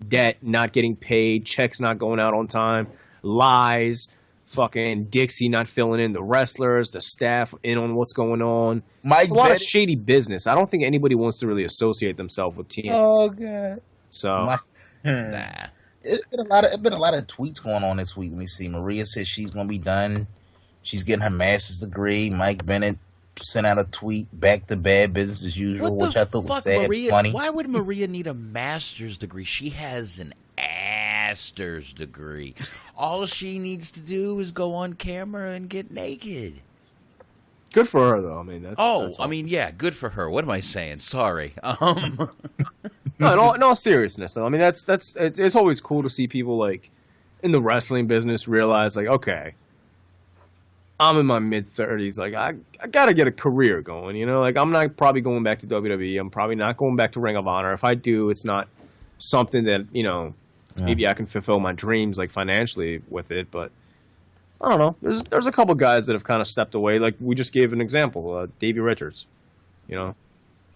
Debt, not getting paid, checks not going out on time, lies, fucking Dixie not filling in the wrestlers, the staff in on what's going on. It's a lot of shady business. I don't think anybody wants to really associate themselves with TNA. Oh god. So nah. It's been a lot of tweets going on this week. Let me see. Maria says she's gonna be done. She's getting her master's degree. Mike Bennett sent out a tweet back to bad business as usual, which I thought was sad and funny. Why would Maria need a master's degree? She has an master's degree. All she needs to do is go on camera and get naked. Good for her, though. I mean, that's yeah, good for her. What am I saying? Sorry. No, in all seriousness, though. I mean, it's always cool to see people like in the wrestling business realize, like, okay, I'm in my mid-30s. Like, I got to get a career going, you know? Like, I'm not probably going back to WWE. I'm probably not going back to Ring of Honor. If I do, it's not something that, you know, maybe I can fulfill my dreams, like, financially with it. But I don't know. There's a couple guys that have kind of stepped away. Like we just gave an example, Davey Richards. You know,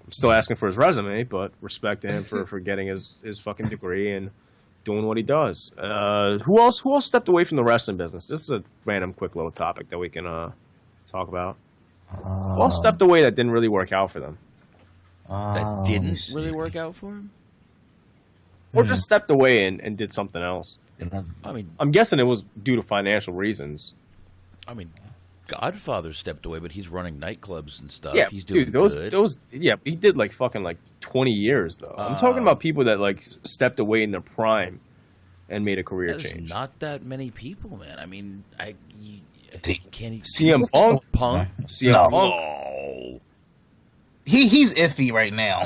I'm still asking for his resume, but respect to him for getting his fucking degree and doing what he does. Who else stepped away from the wrestling business? This is a random, quick little topic that we can talk about. Who else stepped away that didn't really work out for them? That didn't really work out for him? Or just stepped away and did something else. I mean, I'm guessing it was due to financial reasons. I mean, Godfather stepped away, but he's running nightclubs and stuff. Yeah, he's doing dude, good. he did like fucking like 20 years though. I'm talking about people that like stepped away in their prime and made a career change. Not that many people, man. I mean, can't even CM Punk. CM Punk. No. He's iffy right now.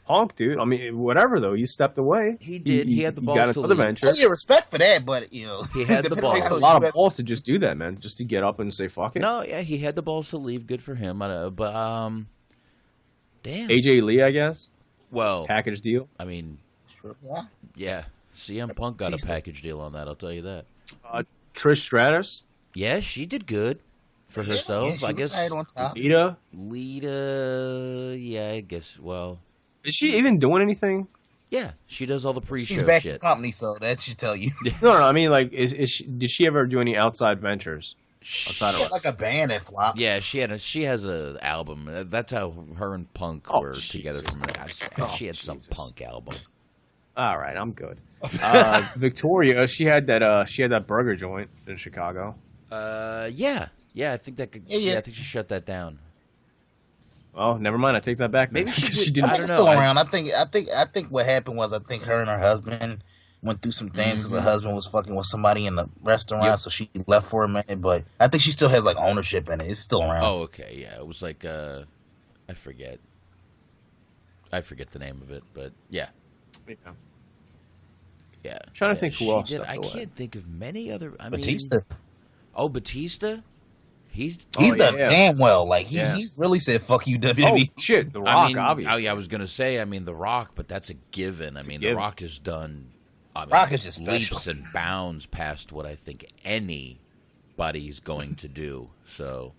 Punk, dude. I mean, whatever though. He stepped away. He did. He had the balls got to another leave. venture. I get respect for that, but you know, He had the balls. It takes a lot of balls to just do that, man. Just to get up and say fuck it. No, yeah, he had the balls to leave. Good for him. But damn. AJ Lee, I guess. Well, Package deal. I mean, Yeah. yeah. CM Punk got a package deal on that. I'll tell you that. Trish Stratus. Yeah, she did good for herself. Yeah, I guess. right on top. Lita. Yeah, I guess. Well, Is she even doing anything? yeah, she does all the pre-show She's back in shit. the company, so that should tell you. No. I mean, like, did she ever do any outside ventures outside of Like a band that flopped. Yeah, she has an album. That's how her and Punk were together. She had some Punk album. All right, I'm good. Victoria, she had that burger joint in Chicago. Yeah, I think that could. Yeah, I think she shut that down. Oh, never mind. I take that back. Maybe she I didn't. think it's still around. I think what happened was I think her and her husband went through some things because her husband was fucking with somebody in the restaurant, so she left for a minute. But I think she still has like ownership in it. It's still around. Oh, okay, yeah. It was like I forget the name of it, but yeah. Yeah. I'm trying to think who else. I can't think of many other. Batista. Batista. He's done damn well. Like he's really said "fuck you, WWE." Oh shit, The Rock, obviously. Oh yeah, I was gonna say. The Rock, but that's a given. The Rock has done. Rock is just leaps special. and bounds past what I think anybody's going to do. So,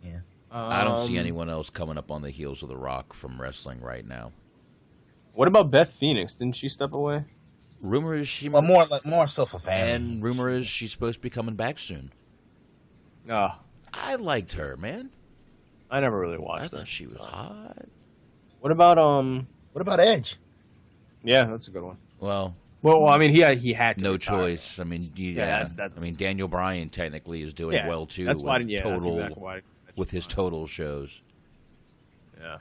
yeah, I don't see anyone else coming up on the heels of The Rock from wrestling right now. What about Beth Phoenix? Didn't she step away? Rumor is she. Well, more so for fans. And rumor is she's supposed to be coming back soon. Oh, I liked her, man. I never really watched I her. thought she was hot. What about Edge? Yeah, that's a good one. Well, I mean, he had to no retire. choice. I mean, that's Daniel Bryan technically is doing well too. That's why. with Yeah, that's exactly why. With his total shows. Yeah.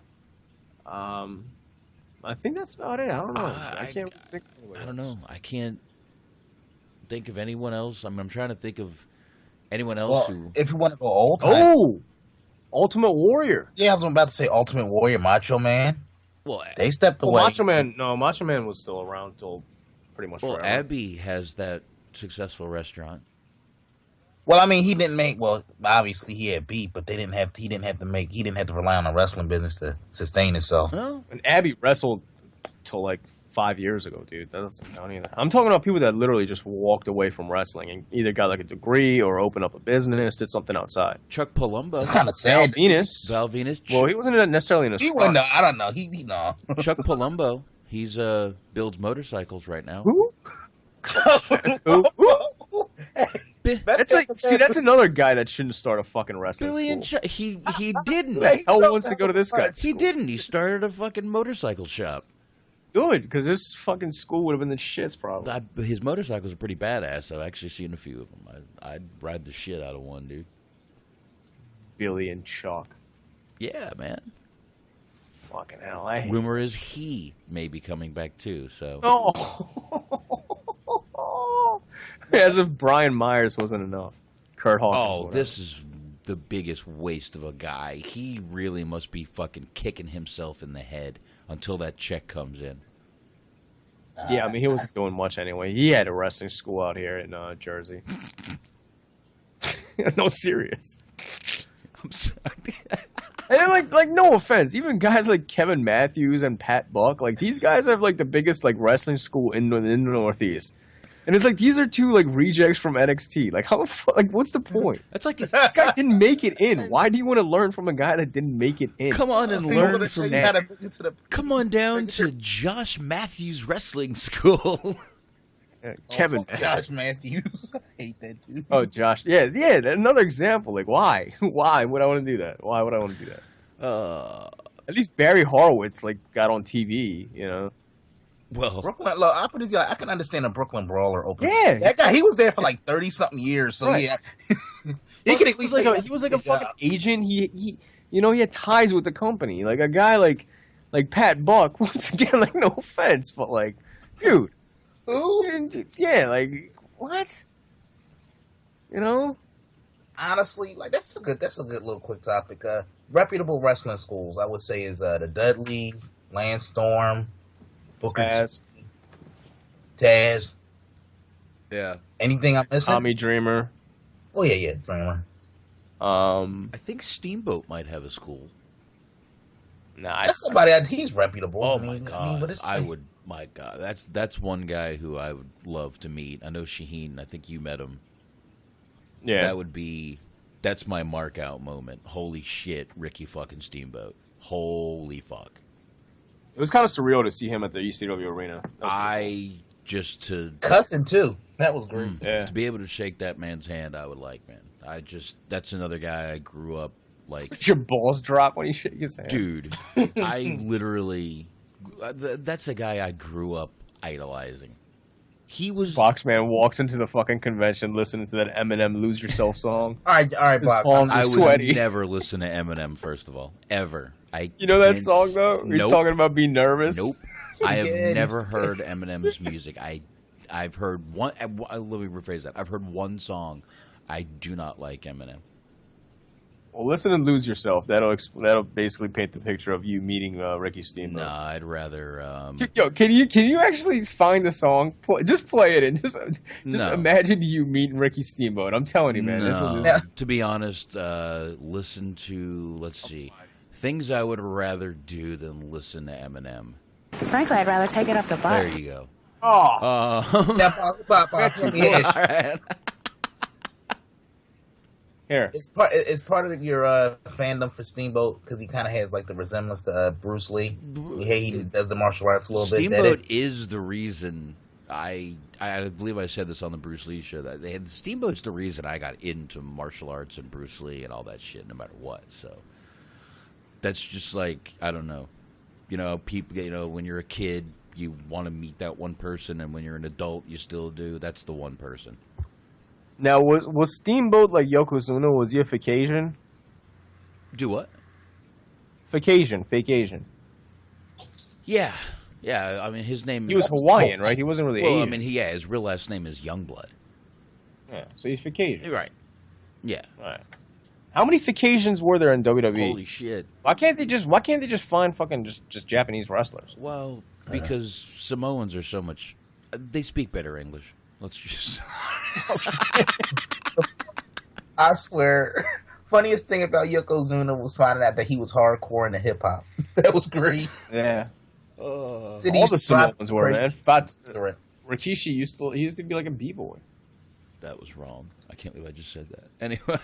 I think that's about it. I don't know. I can't think. I don't know. I can't think of anyone else. I'm trying to think of anyone else who. If you want to go old time. Ultimate Warrior. Yeah, I was about to say Ultimate Warrior, Macho Man. Well, they stepped away. Macho Man was still around till pretty much forever. Abby has that successful restaurant. Well, I mean, he didn't make. Well, obviously he had beat, but he didn't have to rely on the wrestling business to sustain itself. No, and Abby wrestled till like 5 years ago, dude. That doesn't count either. I'm talking about people that literally just walked away from wrestling and either got like a degree or opened up a business, did something outside. Chuck Palumbo. It's kind of sad. Val Venus. Well, he wasn't necessarily in his. He wasn't. I don't know. He no. Chuck Palumbo. He's builds motorcycles right now. Who? That's another guy that shouldn't start a fucking wrestling Billy school. and he didn't. Hell wants to go to this guy? He didn't. He started a fucking motorcycle shop. Good, because this fucking school would have been the shits probably. His motorcycles are pretty badass. I've actually seen a few of them. I'd ride the shit out of one, dude. Billy and Chuck. Yeah, man. Fucking hell. Rumor is he may be coming back too. So. Oh. As if Brian Myers wasn't enough. Kurt Hawkins. Oh, this is the biggest waste of a guy. He really must be fucking kicking himself in the head until that check comes in. Yeah, I mean, he wasn't doing much anyway. He had a wrestling school out here in Jersey. No, serious. I'm sorry. And like, no offense, even guys like Kevin Matthews and Pat Buck, like these guys have like the biggest like wrestling school in the Northeast. And it's like these are two like rejects from NXT. Like how the fuck? Like what's the point? That's like This guy didn't make it in. Why do you want to learn from a guy that didn't make it in? come on and learn from that. Come on down to Josh Matthews Wrestling School. Kevin, Josh Matthews. I hate that dude. Oh, Josh. Yeah. Another example. Like, why? Why would I want to do that? Why would I want to do that? At least Barry Horowitz like got on TV. You know. Well, Brooklyn. Look, I can understand a Brooklyn Brawler open. Yeah, that guy. He was there for like 30-something years. So right. yeah, he was like a fucking agent. He had ties with the company. Like a guy like Pat Buck. Once again, like no offense, but like, dude. Who? Yeah, like what? You know? Honestly, like that's a good little quick topic. Reputable wrestling schools, I would say, is the Dudleys, Lance Storm, Booker Taz. Yeah. Anything I'm missing? Tommy Dreamer. Oh yeah, Dreamer. I think Steamboat might have a school. Nah, that's somebody. He's reputable. Oh my god! I would. My God, that's one guy who I would love to meet. I know Shaheen. I think you met him. Yeah, that's my mark out moment. Holy shit, Ricky fucking Steamboat. Holy fuck. It was kind of surreal to see him at the ECW arena. Cussing too. That was great. Yeah. To be able to shake that man's hand, I would like, man. That's another guy I grew up like. Your balls drop when you shake his hand, dude. I literally. That's a guy I grew up idolizing. He was Boxman walks into the fucking convention listening to that Eminem "Lose Yourself" song. all right, His palms are I sweaty. would never listen to Eminem. First of all, ever. You know that song though? He's Nope. talking about being nervous. Nope. I have never heard Eminem's music. I've heard one. Let me rephrase that. I've heard one song. I do not like Eminem. Well, listen and Lose Yourself. That'll basically paint the picture of you meeting Ricky Steamboat. Nah, I'd rather. Yo, can you actually find the song? Just play it and just imagine you meeting Ricky Steamboat. I'm telling you, man. No. To be honest, listen to let's see, things I would rather do than listen to Eminem. Frankly, I'd rather take it off the butt. There you go. Oh. Here. It's part of your fandom for Steamboat because he kind of has like the resemblance to Bruce Lee. He does the martial arts a little bit. Steamboat is the reason I believe I said this on the Bruce Lee show that Steamboat's the reason I got into martial arts and Bruce Lee and all that shit, no matter what. So that's just like I don't know, people. When you're a kid, you want to meet that one person, and when you're an adult, you still do. That's the one person. Now, was Steamboat like Yokozuna? Was he a fake Asian? Do what? Fake Asian. Yeah. I mean, his name. He was Hawaiian, right? He wasn't really Asian. I mean, his real last name is Youngblood. Yeah, so he's fake Asian. Right. Yeah. Right. How many fake Asians were there in WWE? Holy shit! Why can't they just find fucking just Japanese wrestlers? Well, because Samoans are so much. They speak better English. Let's just. I swear, funniest thing about Yokozuna was finding out that he was hardcore into hip hop. That was great. Yeah. All the Samoans were, man. Rikishi used to be like a b-boy. That was wrong. I can't believe I just said that. Anyway.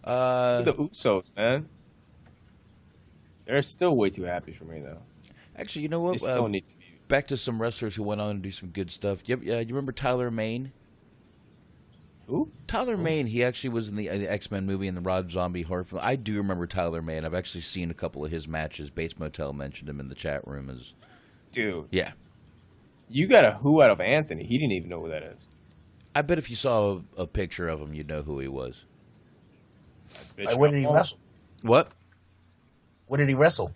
The Usos, man. They're still way too happy for me, though. Actually, you know what? They still need to be. Back to some wrestlers who went on to do some good stuff. You remember Tyler Mane? Who? Tyler Mane. He actually was in the X-Men movie and the Rob Zombie horror film. I do remember Tyler Mane. I've actually seen a couple of his matches. Bates Motel mentioned him in the chat room. Dude. Yeah. You got a who out of Anthony. He didn't even know who that is. I bet if you saw a picture of him, you'd know who he was. Like, where did he wrestle? What? Where did he wrestle?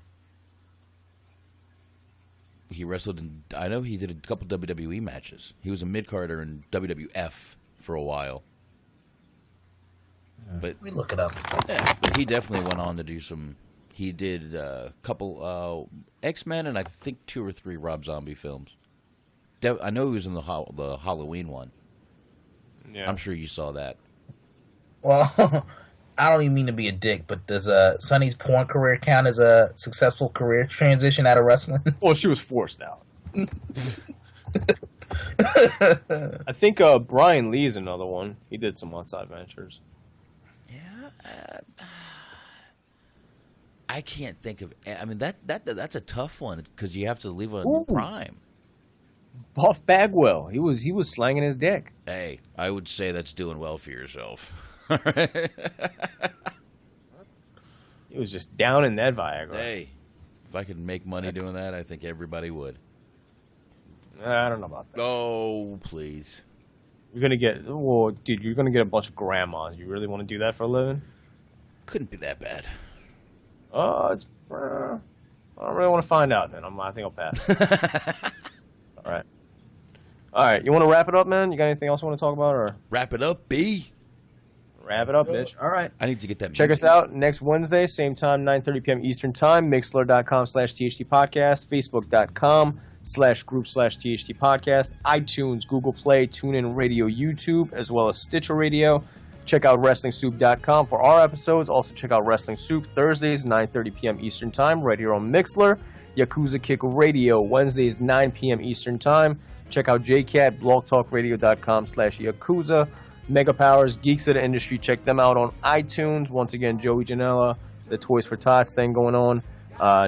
He wrestled in. I know he did a couple WWE matches. He was a mid-carder in WWF for a while. But we look it up. Yeah, but he definitely went on to do some. He did a couple X-Men and I think 2 or 3 Rob Zombie films. I know he was in the Halloween one. Yeah, I'm sure you saw that. Well, I don't even mean to be a dick, but does Sonny's porn career count as a successful career transition out of wrestling? Well, she was forced out. I think Brian Lee is another one. He did some outside ventures. Yeah. I can't think of. I mean, that's a tough one because you have to leave on Prime. Buff Bagwell. He was slanging his dick. Hey, I would say that's doing well for yourself. He was just down in that Viagra. Hey, if I could make money doing that, I think everybody would. I don't know about that. Oh, please. You're gonna get dude. You're gonna get a bunch of grandmas. You really want to do that for a living? Couldn't be that bad. I don't really want to find out. Then I think I'll pass. All right. You want to wrap it up, man? You got anything else you want to talk about, or wrap it up, B? Wrap it up, bitch. All right. I need to get that. Check us out next Wednesday, same time, 9:30 p.m. Eastern Time. Mixlr.com/THT Podcast, Facebook.com/group/THT Podcast, iTunes, Google Play, TuneIn Radio, YouTube, as well as Stitcher Radio. Check out WrestlingSoup.com for our episodes. Also check out Wrestling Soup Thursdays, 9:30 p.m. Eastern Time, right here on Mixlr. Yakuza Kick Radio, Wednesdays, 9 p.m. Eastern Time. Check out JCat, blogtalkradio.com/Yakuza. Mega Powers, Geeks of the Industry. Check them out on iTunes. Once again, Joey Janela, the Toys for Tots thing going on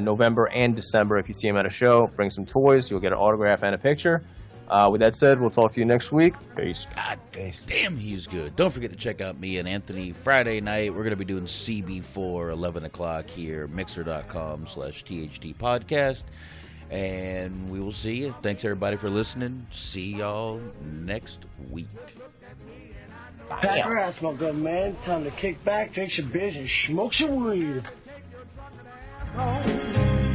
November and December. If you see him at a show, bring some toys. You'll get an autograph and a picture. With that said, we'll talk to you next week. Peace. God damn, he's good. Don't forget to check out me and Anthony Friday night. We're going to be doing CB4, 11 o'clock here, Mixlr.com/THT Podcast. And we will see you. Thanks, everybody, for listening. See y'all next week. Pack your ass, my good man. Time to kick back, take some beers, and smoke some weed.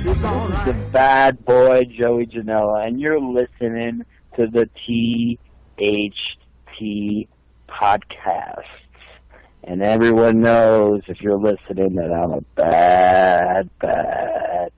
This is the bad boy, Joey Janela, and you're listening to the THT Podcasts. And everyone knows, if you're listening, that I'm a bad, bad